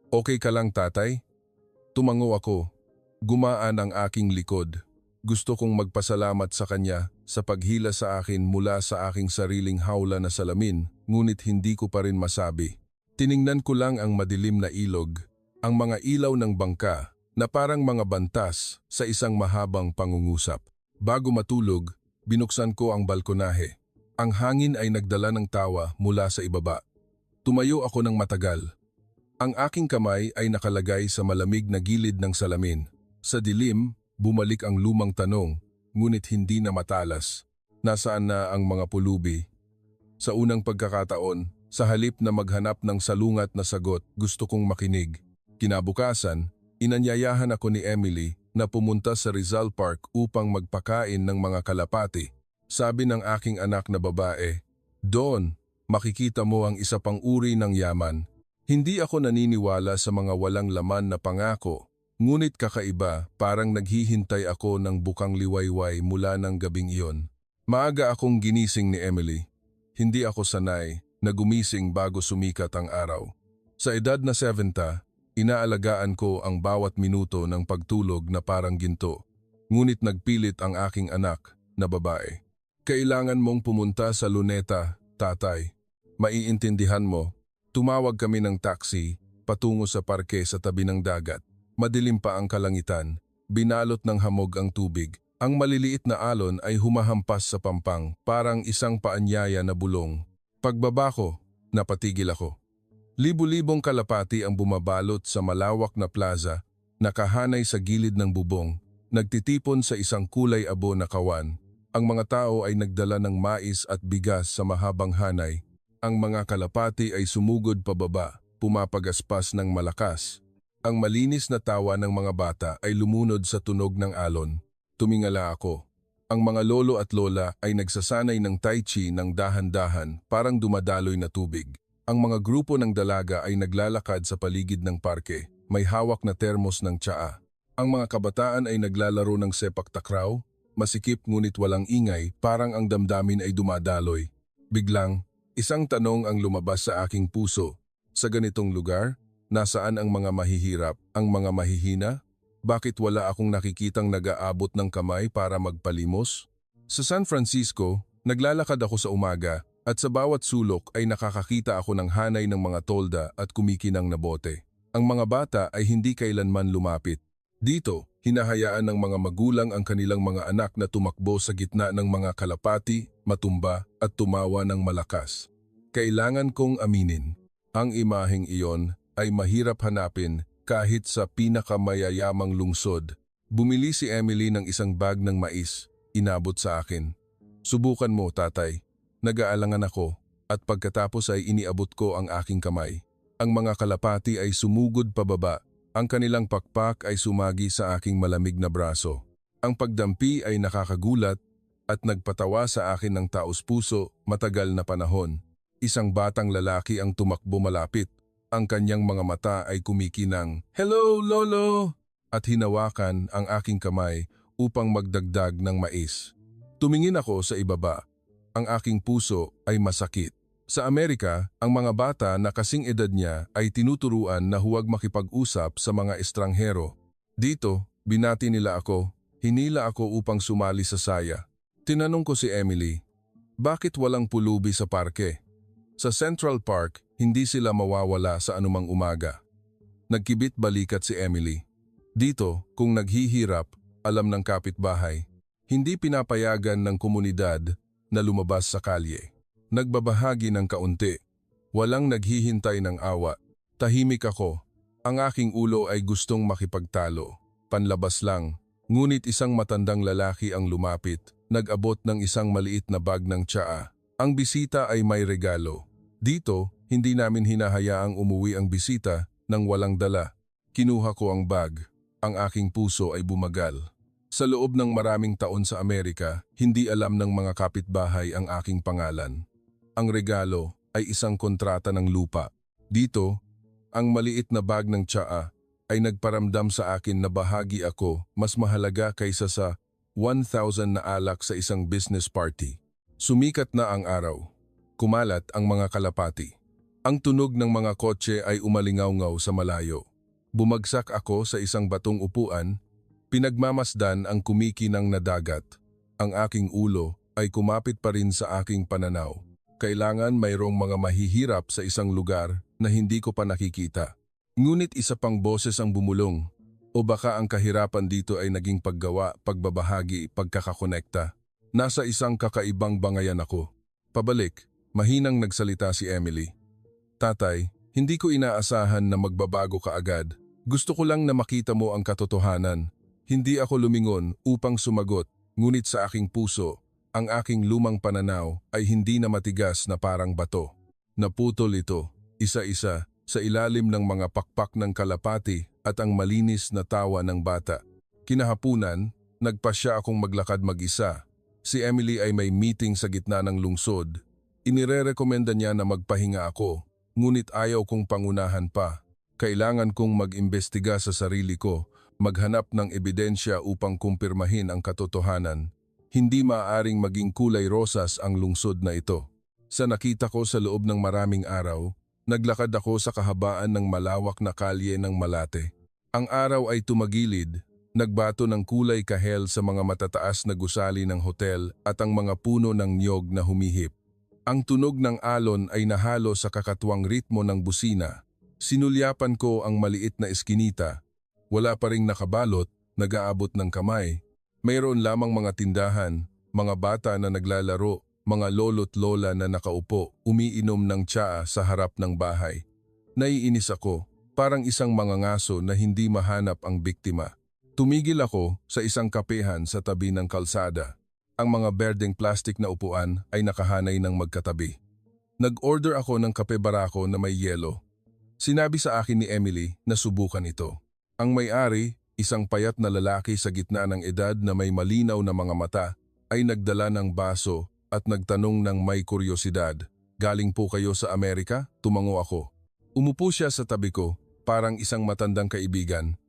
"Okay ka lang, tatay?" Tumango ako. Gumaan ang aking likod. Gusto kong magpasalamat sa kanya sa paghila sa akin mula sa aking sariling hawla na salamin, ngunit hindi ko pa rin masabi. Tiningnan ko lang ang madilim na ilog, ang mga ilaw ng bangka na parang mga bantas sa isang mahabang pangungusap. Bago matulog, binuksan ko ang balkonahe. Ang hangin ay nagdala ng tawa mula sa ibaba. Tumayo ako ng matagal. Ang aking kamay ay nakalagay sa malamig na gilid ng salamin. Sa dilim, bumalik ang lumang tanong, ngunit hindi na matalas. Nasaan na ang mga pulubi? Sa unang pagkakataon, sa halip na maghanap ng salungat na sagot, gusto kong makinig. Kinabukasan, inanyayahan ako ni Emily na pumunta sa Rizal Park upang magpakain ng mga kalapati. Sabi ng aking anak na babae, "Doon, makikita mo ang isa pang uri ng yaman." Hindi ako naniniwala sa mga walang laman na pangako, ngunit kakaiba, parang naghihintay ako ng bukang liwayway mula ng gabing iyon. Maaga akong ginising ni Emily. Hindi ako sanay na gumising bago sumikat ang araw. Sa edad na 70, inaalagaan ko ang bawat minuto ng pagtulog na parang ginto. Ngunit nagpilit ang aking anak na babae. "Kailangan mong pumunta sa Luneta, tatay. Maiintindihan mo." Tumawag kami ng taxi patungo sa parke sa tabi ng dagat. Madilim pa ang kalangitan, binalot ng hamog ang tubig. Ang maliliit na alon ay humahampas sa pampang, parang isang paanyaya na bulong. Pagbaba ko, napatigil ako. Libu-libong kalapati ang bumabalot sa malawak na plaza, nakahanay sa gilid ng bubong, nagtitipon sa isang kulay abo na kawan. Ang mga tao ay nagdala ng mais at bigas sa mahabang hanay. Ang mga kalapati ay sumugod pababa, pumapagaspas ng malakas. Ang malinis na tawa ng mga bata ay lumunod sa tunog ng alon. Tumingala ako. Ang mga lolo at lola ay nagsasanay ng tai chi ng dahan-dahan, parang dumadaloy na tubig. Ang mga grupo ng dalaga ay naglalakad sa paligid ng parke, may hawak na termos ng tsaa. Ang mga kabataan ay naglalaro ng sepak takraw, masikip ngunit walang ingay, parang ang damdamin ay dumadaloy. Biglang, isang tanong ang lumabas sa aking puso. Sa ganitong lugar, nasaan ang mga mahihirap, ang mga mahihina? Bakit wala akong nakikitang nag-aabot ng kamay para magpalimos? Sa San Francisco, naglalakad ako sa umaga at sa bawat sulok ay nakakakita ako ng hanay ng mga tolda at kumikinang na bote. Ang mga bata ay hindi kailanman lumapit. Dito, hinahayaan ng mga magulang ang kanilang mga anak na tumakbo sa gitna ng mga kalapati, matumba at tumawa ng malakas. Kailangan kong aminin, ang imaheng iyon ay mahirap hanapin kahit sa pinakamayayamang lungsod. Bumili si Emily ng isang bag ng mais, inabot sa akin. "Subukan mo, tatay." Nag-aalangan ako at pagkatapos ay iniabot ko ang aking kamay. Ang mga kalapati ay sumugod pababa. Ang kanilang pakpak ay sumagi sa aking malamig na braso. Ang pagdampi ay nakakagulat at nagpatawa sa akin ng taos-puso matagal na panahon. Isang batang lalaki ang tumakbo malapit. Ang kanyang mga mata ay kumikinang, "Hello, Lolo!" at hinawakan ang aking kamay upang magdagdag ng mais. Tumingin ako sa ibaba. Ang aking puso ay masakit. Sa Amerika, ang mga bata na kasing edad niya ay tinuturuan na huwag makipag-usap sa mga estranghero. Dito, binati nila ako, hinila ako upang sumali sa saya. Tinanong ko si Emily, bakit walang pulubi sa parke? Sa Central Park, hindi sila mawawala sa anumang umaga. Nagkibit balikat si Emily. Dito, kung naghihirap, alam ng kapitbahay, hindi pinapayagan ng komunidad na lumabas sa kalye. Nagbabahagi ng kaunti. Walang naghihintay ng awa. Tahimik ako. Ang aking ulo ay gustong makipagtalo. Panlabas lang. Ngunit isang matandang lalaki ang lumapit. Nag-abot ng isang maliit na bag ng tsaa. Ang bisita ay may regalo. Dito, hindi namin hinahayaang umuwi ang bisita nang walang dala. Kinuha ko ang bag. Ang aking puso ay bumagal. Sa loob ng maraming taon sa Amerika, hindi alam ng mga kapitbahay ang aking pangalan. Ang regalo ay isang kontrata ng lupa. Dito, ang maliit na bag ng tsaa ay nagparamdam sa akin na bahagi ako mas mahalaga kaysa sa 1,000 na alak sa isang business party. Sumikat na ang araw. Kumalat ang mga kalapati. Ang tunog ng mga kotse ay umalingaw-ngaw sa malayo. Bumagsak ako sa isang batong upuan, pinagmamasdan ang kumikinang na dagat. Ang aking ulo ay kumapit pa rin sa aking pananaw. Kailangan mayroong mga mahihirap sa isang lugar na hindi ko pa nakikita. Ngunit isa pang boses ang bumulong. O baka ang kahirapan dito ay naging paggawa, pagbabahagi, pagkakakonekta. Nasa isang kakaibang bangayan ako. Pabalik, mahinang nagsalita si Emily. Tatay, hindi ko inaasahan na magbabago ka agad. Gusto ko lang na makita mo ang katotohanan. Hindi ako lumingon upang sumagot, ngunit sa aking puso, ang aking lumang pananaw ay hindi na matigas na parang bato. Naputol ito, isa-isa, sa ilalim ng mga pakpak ng kalapati at ang malinis na tawa ng bata. Kinahapunan, nagpasya akong maglakad mag-isa. Si Emily ay may meeting sa gitna ng lungsod. Inirerekomenda niya na magpahinga ako, ngunit ayaw kong pangunahan pa. Kailangan kong mag-imbestiga sa sarili ko, maghanap ng ebidensya upang kumpirmahin ang katotohanan. Hindi maaaring maging kulay rosas ang lungsod na ito. Sa nakita ko sa loob ng maraming araw, naglakad ako sa kahabaan ng malawak na kalye ng Malate. Ang araw ay tumagilid, nagbato ng kulay kahel sa mga matataas na gusali ng hotel at ang mga puno ng niyog na humihip. Ang tunog ng alon ay nahalo sa kakatuwang ritmo ng busina. Sinulyapan ko ang maliit na eskinita. Wala pa ring nakabalot, nag-aabot ng kamay. Mayroon lamang mga tindahan, mga bata na naglalaro, mga lolo't lola na nakaupo, umiinom ng tsaa sa harap ng bahay. Naiinis ako, parang isang mangangaso na hindi mahanap ang biktima. Tumigil ako sa isang kapehan sa tabi ng kalsada. Ang mga berdeng plastik na upuan ay nakahanay ng magkatabi. Nag-order ako ng kape barako na may yelo. Sinabi sa akin ni Emily na subukan ito. Ang may-ari, isang payat na lalaki sa gitna ng edad na may malinaw na mga mata, ay nagdala ng baso at nagtanong ng may kuryosidad. Galing po kayo sa Amerika? Tumango ako. Umupo siya sa tabi ko, parang isang matandang kaibigan.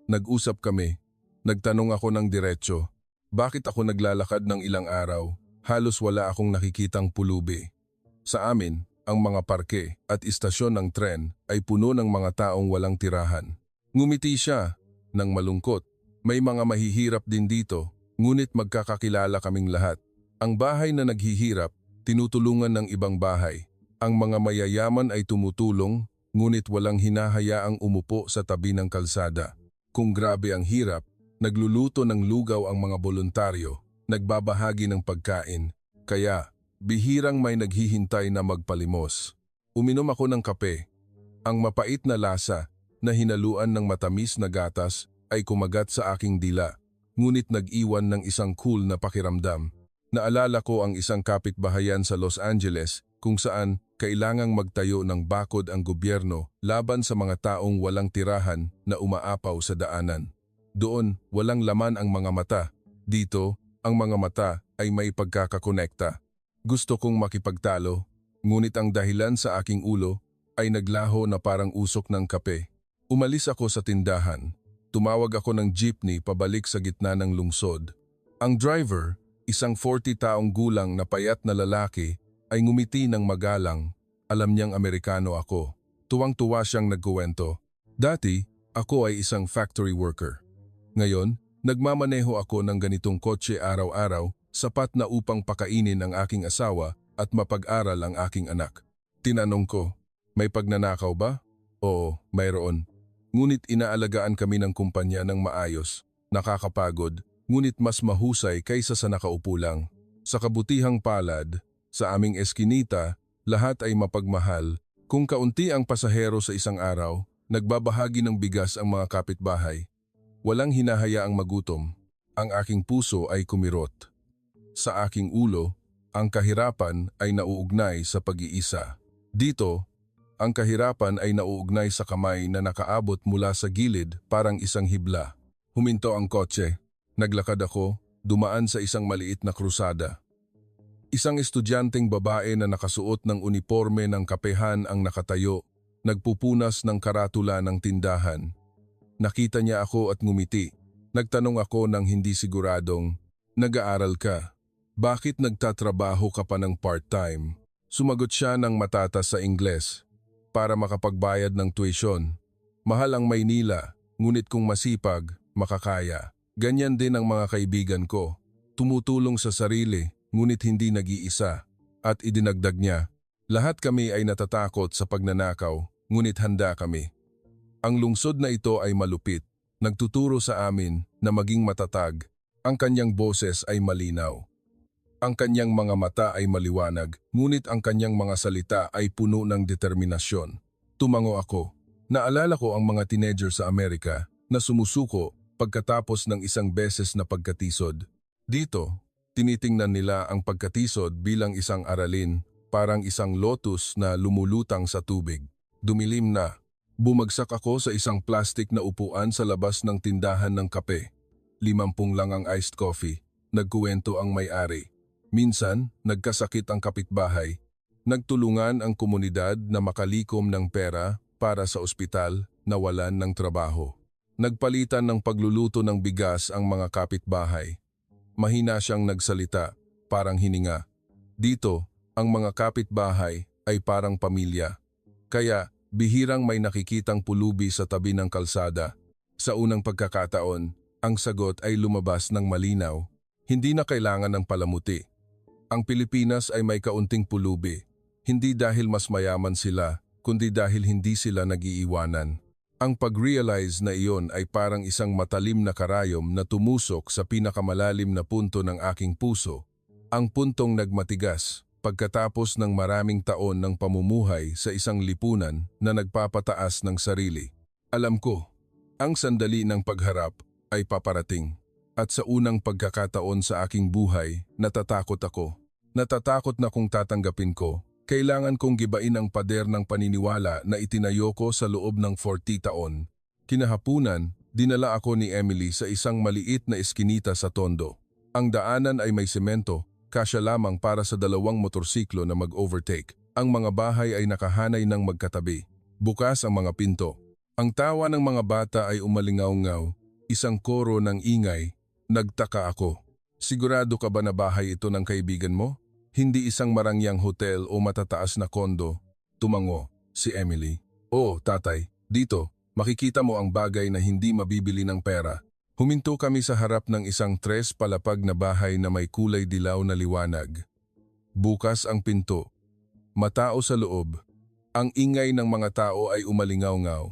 Nag-usap kami. Nagtanong ako ng diretsyo. Bakit ako naglalakad ng ilang araw? Halos wala akong nakikitang pulubi. Sa amin, ang mga parke at istasyon ng tren ay puno ng mga taong walang tirahan. Ngumiti siya ng malungkot. May mga mahihirap din dito, ngunit magkakakilala kaming lahat. Ang bahay na naghihirap, tinutulungan ng ibang bahay. Ang mga mayayaman ay tumutulong, ngunit walang hinahayaang umupo sa tabi ng kalsada. Kung grabe ang hirap, nagluluto ng lugaw ang mga boluntaryo, nagbabahagi ng pagkain, kaya bihirang may naghihintay na magpalimos. Uminom ako ng kape. Ang mapait na lasa na hinaluan ng matamis na gatas ay kumagat sa aking dila, ngunit nag-iwan ng isang cool na pakiramdam. Naalala ko ang isang kapitbahayan sa Los Angeles kung saan kailangang magtayo ng bakod ang gobyerno laban sa mga taong walang tirahan na umaapaw sa daanan. Doon, walang laman ang mga mata. Dito, ang mga mata ay may pagkakakonekta. Gusto kong makipagtalo, ngunit ang dahilan sa aking ulo ay naglaho na parang usok ng kape. Umalis ako sa tindahan. Tumawag ako ng jeepney pabalik sa gitna ng lungsod. Ang driver, isang 40 taong gulang na payat na lalaki, ay ngumiti ng magalang. Alam niyang Amerikano ako. Tuwang-tuwa siyang nagkuwento. Dati, ako ay isang factory worker. Ngayon, nagmamaneho ako ng ganitong kotse araw-araw, sapat na upang pakainin ang aking asawa at mapag-aral ang aking anak. Tinanong ko, may pagnanakaw ba? Oo, mayroon. Ngunit inaalagaan kami ng kumpanya ng maayos. Nakakapagod, ngunit mas mahusay kaysa sa nakaupo lang. Sa kabutihang palad, sa aming eskinita, lahat ay mapagmahal. Kung kaunti ang pasahero sa isang araw, nagbabahagi ng bigas ang mga kapitbahay. Walang hinahayaang magutom. Ang aking puso ay kumirot. Sa aking ulo, ang kahirapan ay nauugnay sa pag-iisa. Dito, ang kahirapan ay nauugnay sa kamay na nakaabot mula sa gilid parang isang hibla. Huminto ang kotse. Naglakad ako, dumaan sa isang maliit na krusada. Isang estudyanteng babae na nakasuot ng uniforme ng kapehan ang nakatayo, nagpupunas ng karatula ng tindahan. Nakita niya ako at ngumiti. Nagtanong ako ng hindi siguradong, "Nag-aaral ka? Bakit nagtatrabaho ka pa ng part-time?" Sumagot siya ng matatas sa Ingles. Para makapagbayad ng tuition. Mahal ang Maynila, ngunit kung masipag, makakaya. Ganyan din ang mga kaibigan ko. Tumutulong sa sarili, ngunit hindi nag-iisa. At idinagdag niya, lahat kami ay natatakot sa pagnanakaw, ngunit handa kami. Ang lungsod na ito ay malupit. Nagtuturo sa amin na maging matatag. Ang kanyang boses ay malinaw. Ang kanyang mga mata ay maliwanag, ngunit ang kanyang mga salita ay puno ng determinasyon. Tumango ako. Naalala ko ang mga teenager sa Amerika na sumusuko pagkatapos ng isang beses na pagkatisod. Dito, tinitingnan nila ang pagkatisod bilang isang aralin, parang isang lotus na lumulutang sa tubig. Dumilim na. Bumagsak ako sa isang plastic na upuan sa labas ng tindahan ng kape. 50 lang ang iced coffee. Nagkuwento ang may-ari. Minsan, nagkasakit ang kapitbahay. Nagtulungan ang komunidad na makalikom ng pera para sa ospital na walan ng trabaho. Nagpalitan ng pagluluto ng bigas ang mga kapitbahay. Mahina siyang nagsalita, parang hininga. Dito, ang mga kapitbahay ay parang pamilya. Kaya, bihirang may nakikitang pulubi sa tabi ng kalsada. Sa unang pagkakataon, ang sagot ay lumabas ng malinaw. Hindi na kailangan ng palamuti. Ang Pilipinas ay may kaunting pulubi, hindi dahil mas mayaman sila, kundi dahil hindi sila nag-iiwanan. Ang pag-realize na iyon ay parang isang matalim na karayom na tumusok sa pinakamalalim na punto ng aking puso, ang puntong nagmatigas pagkatapos ng maraming taon ng pamumuhay sa isang lipunan na nagpapataas ng sarili. Alam ko, ang sandali ng pagharap ay paparating. At sa unang pagkakataon sa aking buhay, natatakot ako. Natatakot na kung tatanggapin ko, kailangan kong gibain ang pader ng paniniwala na itinayo ko sa loob ng 40 taon. Kinahapunan, dinala ako ni Emily sa isang maliit na eskinita sa Tondo. Ang daanan ay may semento, kasya lamang para sa 2 motorsiklo na mag-overtake. Ang mga bahay ay nakahanay ng magkatabi. Bukas ang mga pinto. Ang tawa ng mga bata ay umalingaw-ngaw, isang koro ng ingay. Nagtaka ako. Sigurado ka ba na bahay ito ng kaibigan mo? Hindi isang marangyang hotel o matataas na kondo. Tumango, si Emily. Oo, tatay, dito, makikita mo ang bagay na hindi mabibili ng pera. Huminto kami sa harap ng isang 3 palapag na bahay na may kulay dilaw na liwanag. Bukas ang pinto. Matao sa loob. Ang ingay ng mga tao ay umalingaw-ngaw.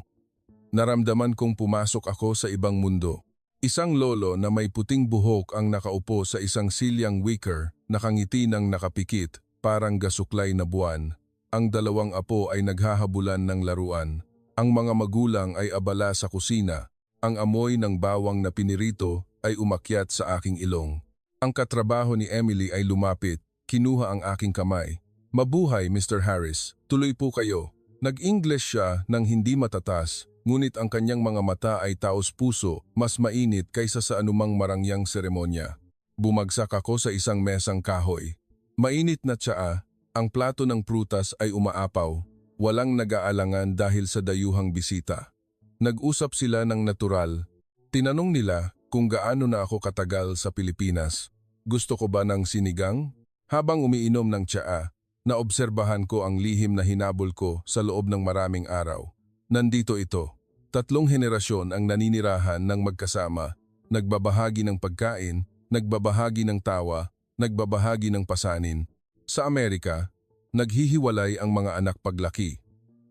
Naramdaman kong pumasok ako sa ibang mundo. Isang lolo na may puting buhok ang nakaupo sa isang silyang wicker, nakangiti ng nakapikit, parang gasuklay na buwan. Ang 2 apo ay naghahabulan ng laruan. Ang mga magulang ay abala sa kusina. Ang amoy ng bawang na pinirito ay umakyat sa aking ilong. Ang katrabaho ni Emily ay lumapit, kinuha ang aking kamay. Mabuhay, Mr. Harris. Tuloy po kayo. Nag-English siya nang hindi matatas. Ngunit ang kanyang mga mata ay taos-puso, mas mainit kaysa sa anumang marangyang seremonya. Bumagsak ako sa isang mesang kahoy. Mainit na tsaa, ang plato ng prutas ay umaapaw, walang nag-aalangan dahil sa dayuhang bisita. Nag-usap sila ng natural, Tinanong nila kung gaano na ako katagal sa Pilipinas. Gusto ko ba ng sinigang? Habang umiinom ng tsaa, naobserbahan ko ang lihim na hinabol ko sa loob ng maraming araw. Nandito ito. 3 henerasyon ang naninirahan ng magkasama, nagbabahagi ng pagkain, nagbabahagi ng tawa, nagbabahagi ng pasanin. Sa Amerika, naghihiwalay ang mga anak paglaki.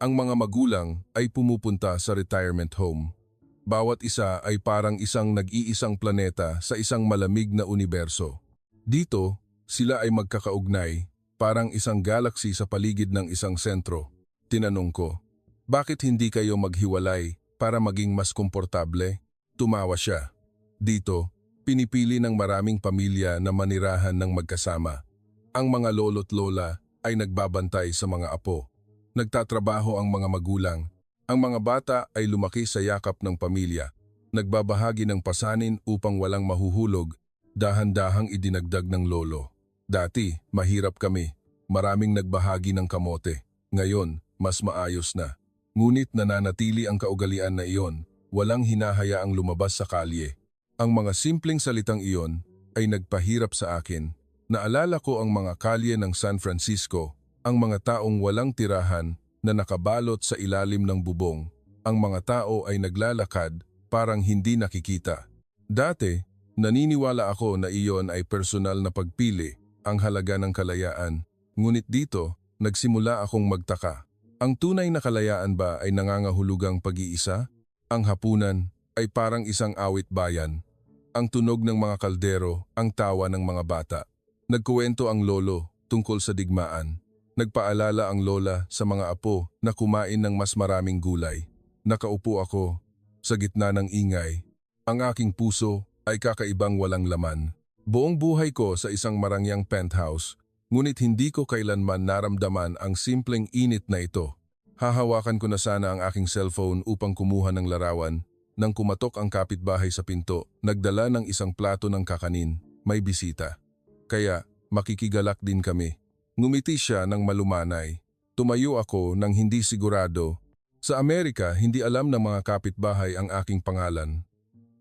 Ang mga magulang ay pumupunta sa retirement home. Bawat isa ay parang isang nag-iisang planeta sa isang malamig na universo. Dito, sila ay magkakaugnay, parang isang galaxy sa paligid ng isang sentro. Tinanong ko, bakit hindi kayo maghiwalay para maging mas komportable? Tumawa siya. Dito, pinipili ng maraming pamilya na manirahan ng magkasama. Ang mga lolo't lola ay nagbabantay sa mga apo. Nagtatrabaho ang mga magulang. Ang mga bata ay lumaki sa yakap ng pamilya. Nagbabahagi ng pasanin upang walang mahuhulog, dahan-dahang idinagdag ng lolo. Dati, mahirap kami. Maraming nagbahagi ng kamote. Ngayon, mas maayos na. Ngunit nananatili ang kaugalian na iyon, walang hinahayaang lumabas sa kalye. Ang mga simpleng salitang iyon ay nagpahirap sa akin. Naalala ko ang mga kalye ng San Francisco, ang mga taong walang tirahan na nakabalot sa ilalim ng bubong. Ang mga tao ay naglalakad parang hindi nakikita. Dati, naniniwala ako na iyon ay personal na pagpili, ang halaga ng kalayaan. Ngunit dito, nagsimula akong magtaka. Ang tunay na kalayaan ba ay nangangahulugang pag-iisa? Ang hapunan ay parang isang awit bayan. Ang tunog ng mga kaldero, ang tawa ng mga bata. Nagkuwento ang lolo tungkol sa digmaan. Nagpaalala ang lola sa mga apo na kumain ng mas maraming gulay. Nakaupo ako sa gitna ng ingay. Ang aking puso ay kakaibang walang laman. Buong buhay ko sa isang marangyang penthouse, ngunit hindi ko kailanman naramdaman ang simpleng init na ito. Hahawakan ko na sana ang aking cellphone upang kumuha ng larawan. Nang kumatok ang kapitbahay sa pinto, nagdala ng isang plato ng kakanin. May bisita. Kaya makikigalak din kami. Ngumiti siya ng malumanay. Tumayo ako nang hindi sigurado. Sa Amerika, hindi alam ng mga kapitbahay ang aking pangalan.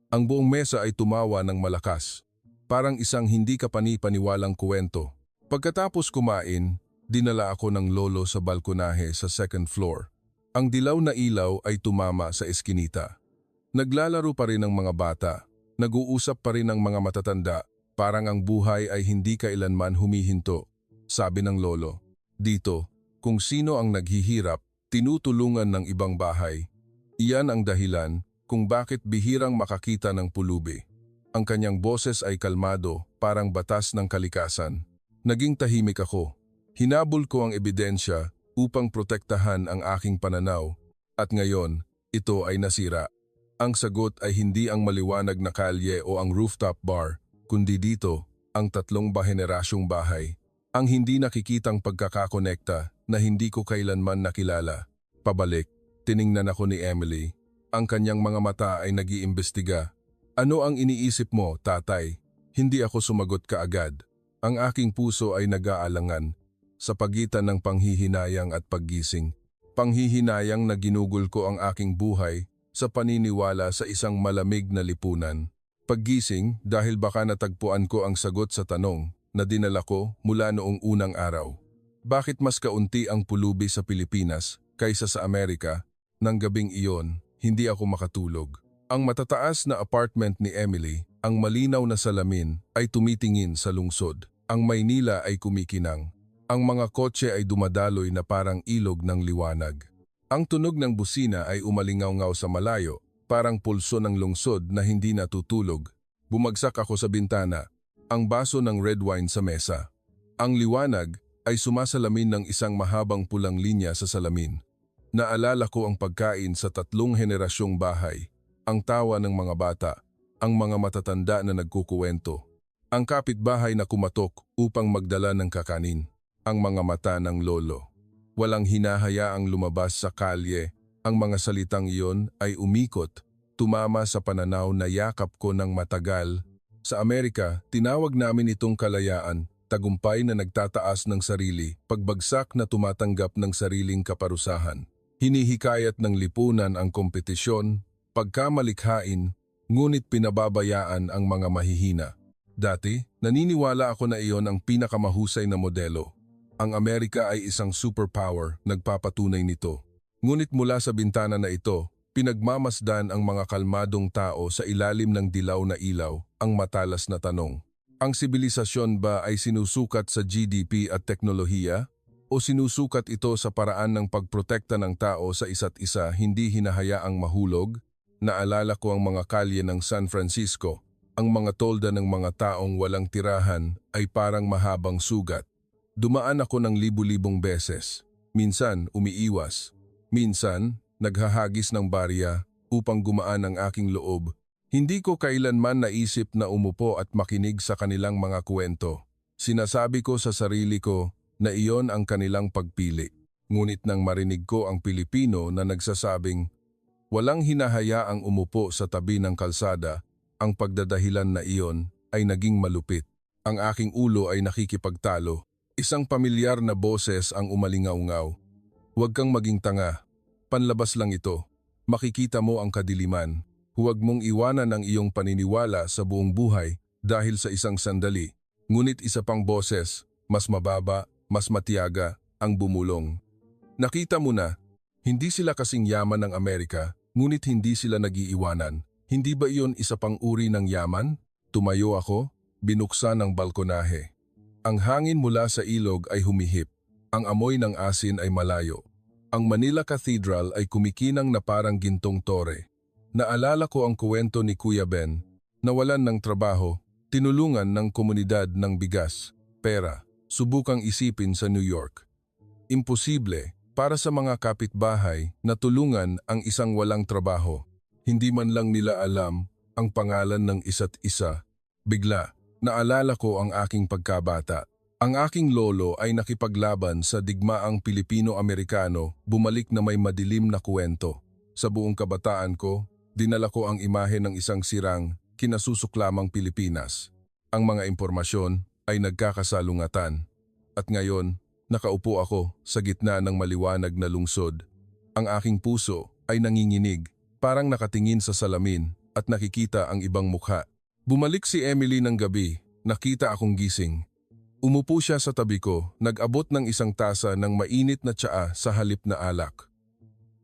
Ang buong mesa ay tumawa ng malakas. Parang isang hindi kapani-paniwalang kuwento. Pagkatapos kumain, dinala ako ng lolo sa balkonahe sa 2nd floor. Ang dilaw na ilaw ay tumama sa eskinita. Naglalaro pa rin ang mga bata. Nag-uusap pa rin ang mga matatanda. Parang ang buhay ay hindi kailanman humihinto. Sabi ng lolo, dito, kung sino ang naghihirap, tinutulungan ng ibang bahay. Iyan ang dahilan kung bakit bihirang makakita ng pulubi. Ang kanyang boses ay kalmado, parang batas ng kalikasan. Naging tahimik ako. Hinabol ko ang ebidensya upang protektahan ang aking pananaw. At ngayon, ito ay nasira. Ang sagot ay hindi ang maliwanag na kalye o ang rooftop bar, kundi dito, ang 3 bahenerasyong bahay. Ang hindi nakikitang pagkakakonekta na hindi ko kailanman nakilala. Pabalik, tiningnan ako ni Emily. Ang kanyang mga mata ay nag-iimbestiga. Ano ang iniisip mo, tatay? Hindi ako sumagot kaagad. Ang aking puso ay nag-aalangan sa pagitan ng panghihinayang at paggising. Panghihinayang na ginugol ko ang aking buhay sa paniniwala sa isang malamig na lipunan. Paggising dahil baka natagpuan ko ang sagot sa tanong na dinala ko mula noong unang araw. Bakit mas kaunti ang pulubi sa Pilipinas kaysa sa Amerika? Nang gabing iyon, hindi ako makatulog. Ang matataas na apartment ni Emily, ang malinaw na salamin ay tumitingin sa lungsod. Ang Maynila ay kumikinang. Ang mga kotse ay dumadaloy na parang ilog ng liwanag. Ang tunog ng busina ay umalingaw-ngaw sa malayo, parang pulso ng lungsod na hindi natutulog. Bumagsak ako sa bintana, ang baso ng red wine sa mesa. Ang liwanag ay sumasalamin ng isang mahabang pulang linya sa salamin. Naalala ko ang pagkain sa 3 henerasyong bahay, ang tawa ng mga bata, ang mga matatanda na nagkukuwento, ang kapitbahay na kumatok upang magdala ng kakanin, ang mga mata ng lolo. Walang hinahayaang lumabas sa kalye, ang mga salitang iyon ay umikot, tumama sa pananaw na yakap ko ng matagal. Sa Amerika, tinawag namin itong kalayaan, tagumpay na nagtataas ng sarili, pagbagsak na tumatanggap ng sariling kaparusahan. Hinihikayat ng lipunan ang kompetisyon, pagkamalikhain, ngunit pinababayaan ang mga mahihina. Dati, naniniwala ako na iyon ang pinakamahusay na modelo. Ang Amerika ay isang superpower, nagpapatunay nito. Ngunit mula sa bintana na ito, pinagmamasdan ang mga kalmadong tao sa ilalim ng dilaw na ilaw, ang matalas na tanong. Ang sibilisasyon ba ay sinusukat sa GDP at teknolohiya? O sinusukat ito sa paraan ng pagprotekta ng tao sa isa't isa, hindi hinahayaang mahulog? Naalala ko ang mga kalye ng San Francisco. Ang mga tolda ng mga taong walang tirahan ay parang mahabang sugat. Dumaan ako ng libu-libong beses. Minsan umiiwas. Minsan naghahagis ng barya upang gumaan ang aking loob. Hindi ko kailanman naisip na umupo at makinig sa kanilang mga kwento. Sinasabi ko sa sarili ko na iyon ang kanilang pagpili. Ngunit nang marinig ko ang Pilipino na nagsasabing, walang hinahayaang umupo sa tabi ng kalsada, ang pagdadahilan na iyon ay naging malupit. Ang aking ulo ay nakikipagtalo. Isang pamilyar na boses ang umalingaw-ngaw. Huwag kang maging tanga. Panlabas lang ito. Makikita mo ang kadiliman. Huwag mong iwanan ang iyong paniniwala sa buong buhay dahil sa isang sandali. Ngunit isa pang boses, mas mababa, mas matiyaga, ang bumulong. Nakita mo na, hindi sila kasing yaman ng Amerika, ngunit hindi sila nagiiwanan. Hindi ba iyon isa pang uri ng yaman? Tumayo ako, binuksan ang balkonahe. Ang hangin mula sa ilog ay humihip. Ang amoy ng asin ay malayo. Ang Manila Cathedral ay kumikinang na parang gintong tore. Naalala ko ang kuwento ni Kuya Ben, nawalan ng trabaho, tinulungan ng komunidad ng bigas, pera, subukang isipin sa New York. Imposible para sa mga kapitbahay na tulungan ang isang walang trabaho. Hindi man lang nila alam ang pangalan ng isa't isa. Bigla, naalala ko ang aking pagkabata. Ang aking lolo ay nakipaglaban sa digmaang Pilipino-Amerikano, bumalik na may madilim na kwento. Sa buong kabataan ko, dinala ko ang imahe ng isang sirang, kinasusuklamang Pilipinas. Ang mga impormasyon ay nagkakasalungatan. At ngayon, nakaupo ako sa gitna ng maliwanag na lungsod. Ang aking puso ay nanginginig, parang nakatingin sa salamin at nakikita ang ibang mukha. Bumalik si Emily ng gabi, nakita akong gising. Umupo siya sa tabi ko, nag-abot ng isang tasa ng mainit na tsaa sa halip na alak.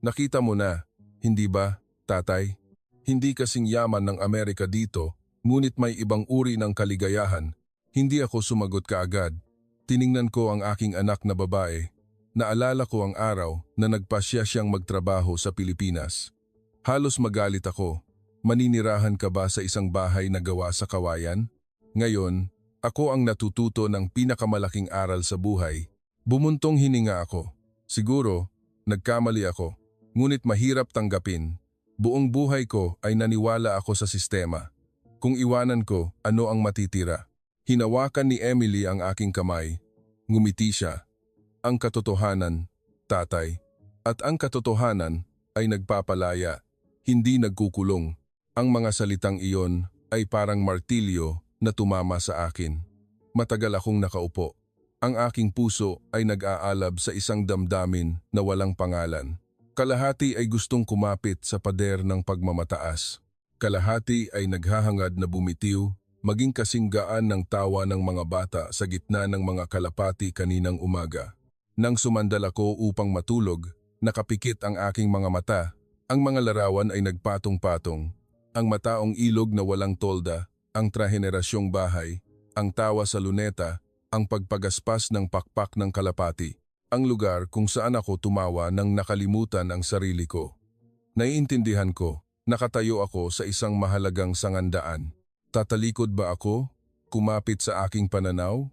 Nakita mo na, hindi ba, tatay? Hindi kasing yaman ng Amerika dito, ngunit may ibang uri ng kaligayahan. Hindi ako sumagot kaagad. Tiningnan ko ang aking anak na babae. Naalala ko ang araw na nagpasya siyang magtrabaho sa Pilipinas. Halos magalit ako. Maninirahan ka ba sa isang bahay na gawa sa kawayan? Ngayon, ako ang natututo ng pinakamalaking aral sa buhay. Bumuntong hininga ako. Siguro, nagkamali ako. Ngunit mahirap tanggapin. Buong buhay ko ay naniwala ako sa sistema. Kung iwanan ko, ano ang matitira? Hinawakan ni Emily ang aking kamay. Ngumiti siya. Ang katotohanan, tatay. At ang katotohanan ay nagpapalaya, hindi nagkukulong. Ang mga salitang iyon ay parang martilyo na tumama sa akin. Matagal akong nakaupo. Ang aking puso ay nag-aalab sa isang damdamin na walang pangalan. Kalahati ay gustong kumapit sa pader ng pagmamataas. Kalahati ay naghahangad na bumitiw, maging kasing gaan ng tawa ng mga bata sa gitna ng mga kalapati kaninang umaga. Nang sumandal ako upang matulog, nakapikit ang aking mga mata. Ang mga larawan ay nagpatong-patong. Ang mataong ilog na walang tolda, ang trahenerasyong bahay, ang tawa sa luneta, ang pagpagaspas ng pakpak ng kalapati. Ang lugar kung saan ako tumawa nang nakalimutan ang sarili ko. Naiintindihan ko, nakatayo ako sa isang mahalagang sangandaan. Tatalikod ba ako? Kumapit sa aking pananaw?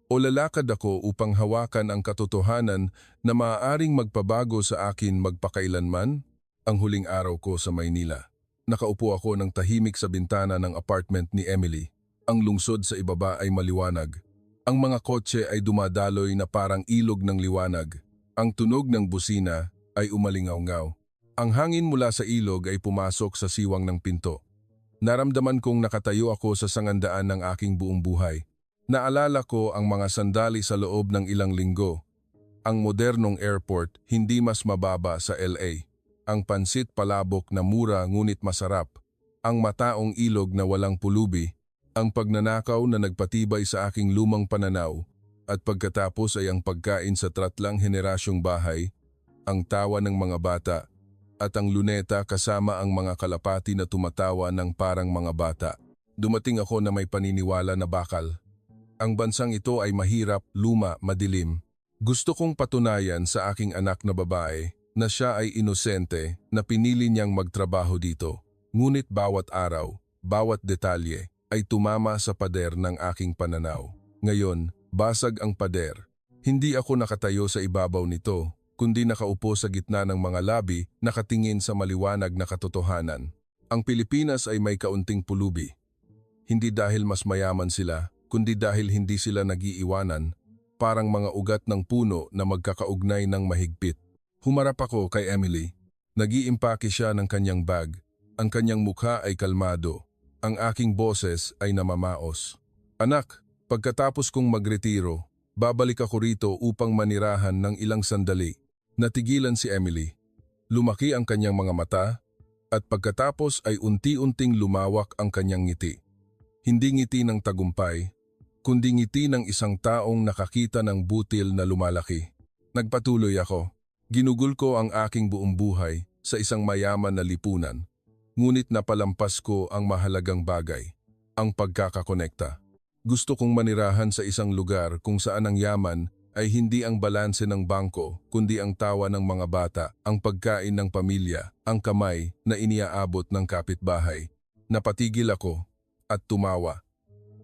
O lalakad ako upang hawakan ang katotohanan na maaaring magpabago sa akin magpakailanman? Ang huling araw ko sa Maynila. Nakaupo ako ng tahimik sa bintana ng apartment ni Emily. Ang lungsod sa ibaba ay maliwanag. Ang mga kotse ay dumadaloy na parang ilog ng liwanag. Ang tunog ng busina ay umalingaw-ngaw. Ang hangin mula sa ilog ay pumasok sa siwang ng pinto. Naramdaman kong nakatayo ako sa sangandaan ng aking buong buhay. Naalala ko ang mga sandali sa loob ng ilang linggo. Ang modernong airport hindi mas mababa sa LA. Ang pansit palabok na mura ngunit masarap. ang mataong ilog na walang pulubi, ang pagnanakaw na nagpatibay sa aking lumang pananaw, at pagkatapos ay ang pagkain sa tratlang henerasyong bahay, ang tawa ng mga bata, at ang luneta kasama ang mga kalapati na tumatawa ng parang mga bata. Dumating ako na may paniniwala na bakal. Ang bansang ito ay mahirap, luma, madilim. Gusto kong patunayan sa aking anak na babae na siya ay inosente na pinili niyang magtrabaho dito. Ngunit bawat araw, bawat detalye ay tumama sa pader ng aking pananaw. Ngayon, basag ang pader. Hindi ako nakatayo sa ibabaw nito, kundi nakaupo sa gitna ng mga labi nakatingin sa maliwanag na katotohanan. Ang Pilipinas ay may kaunting pulubi. Hindi dahil mas mayaman sila, kundi dahil hindi sila nagiiwanan, parang mga ugat ng puno na magkakaugnay ng mahigpit. Humarap ako kay Emily. Nag-iimpake siya ng kanyang bag. Ang kanyang mukha ay kalmado. Ang aking boses ay namamaos. Anak, pagkatapos kong magretiro, babalik ako rito upang manirahan ng ilang sandali. Natigilan si Emily. Lumaki ang kanyang mga mata at pagkatapos ay unti-unting lumawak ang kanyang ngiti. Hindi ngiti ng tagumpay, kundi ngiti ng isang taong nakakita ng butil na lumalaki. Nagpatuloy ako. Ginugol ko ang aking buong buhay sa isang mayaman na lipunan. Ngunit napalampas ko ang mahalagang bagay, ang pagkakakonekta. Gusto kong manirahan sa isang lugar kung saan ang yaman ay hindi ang balanse ng bangko, kundi ang tawa ng mga bata, ang pagkain ng pamilya, ang kamay na iniaabot ng kapitbahay. Napatigil ako at tumawa.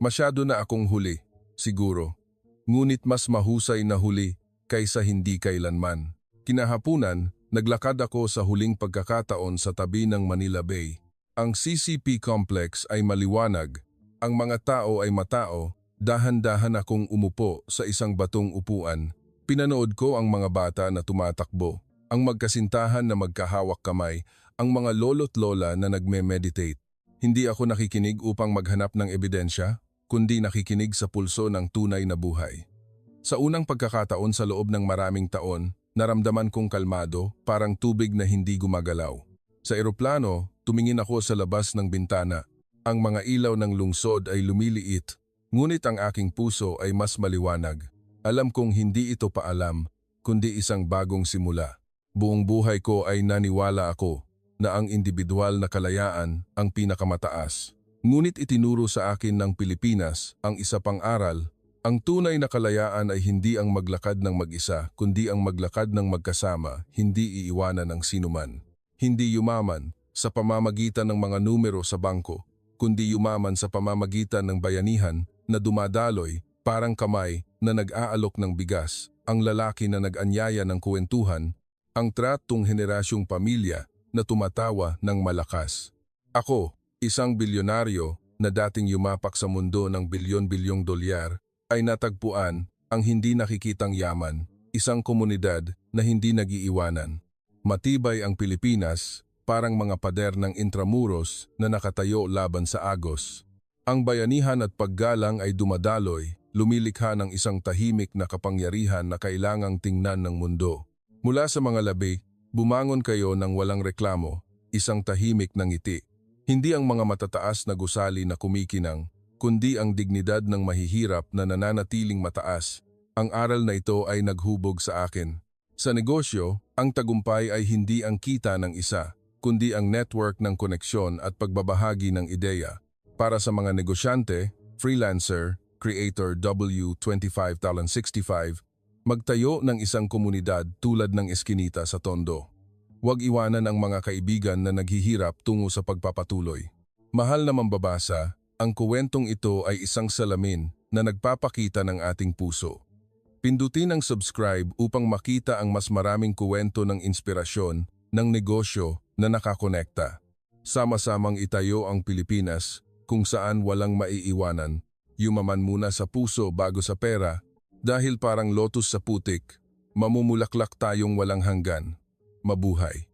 Masyado na akong huli, siguro. Ngunit mas mahusay na huli kaysa hindi kailanman. Kinahapunan, naglakad ako sa huling pagkakataon sa tabi ng Manila Bay. Ang CCP complex ay maliwanag, ang mga tao ay matao. Dahan-dahan akong umupo sa isang batong upuan. Pinanood ko ang mga bata na tumatakbo, ang magkasintahan na magkahawak kamay, ang mga lolo't lola na nagme-meditate. Hindi ako nakikinig upang maghanap ng ebidensya, kundi nakikinig sa pulso ng tunay na buhay. Sa unang pagkakataon sa loob ng maraming taon, naramdaman kong kalmado, parang tubig na hindi gumagalaw. Sa eroplano, tumingin ako sa labas ng bintana. Ang mga ilaw ng lungsod ay lumiliit, ngunit ang aking puso ay mas maliwanag. Alam kong hindi ito paalam, kundi isang bagong simula. Buong buhay ko ay naniwala ako na ang individual na kalayaan ang pinakamataas. Ngunit itinuro sa akin ng Pilipinas ang isa pang aral. Ang tunay na kalayaan ay hindi ang maglakad ng mag-isa, kundi ang maglakad ng magkasama, hindi iiwanan ng sinuman. Hindi yumaman sa pamamagitan ng mga numero sa bangko, kundi yumaman sa pamamagitan ng bayanihan na dumadaloy, parang kamay na nag-aalok ng bigas, ang lalaki na nag-anyaya ng kuwentuhan, ang tratong henerasyong pamilya na tumatawa ng malakas. Ako, isang bilyonaryo na dating yumapak sa mundo ng bilyon-bilyong dolyar, ay natagpuan ang hindi nakikitang yaman, isang komunidad na hindi nagiiwanan. Matibay ang Pilipinas, parang mga pader ng Intramuros na nakatayo laban sa agos. Ang bayanihan at paggalang ay dumadaloy, lumilikha ng isang tahimik na kapangyarihan na kailangang tingnan ng mundo. Mula sa mga labi, bumangon kayo ng walang reklamo, isang tahimik na ngiti. Hindi ang mga matataas na gusali na kumikinang, kundi ang dignidad ng mahihirap na nananatiling mataas. Ang aral na ito ay naghubog sa akin. Sa negosyo, ang tagumpay ay hindi ang kita ng isa, kundi ang network ng koneksyon at pagbabahagi ng ideya. Para sa mga negosyante, freelancer, creator W25,065, magtayo ng isang komunidad tulad ng Eskinita sa Tondo. Huwag iwanan ang mga kaibigan na naghihirap tungo sa pagpapatuloy. Mahal na mambabasa, ang kuwentong ito ay isang salamin na nagpapakita ng ating puso. Pindutin ang subscribe upang makita ang mas maraming kuwento ng inspirasyon ng negosyo na nakakonekta. Sama-samang itayo ang Pilipinas kung saan walang maiiwanan. Yumaman muna sa puso bago sa pera dahil parang lotus sa putik, mamumulaklak tayong walang hanggan. Mabuhay!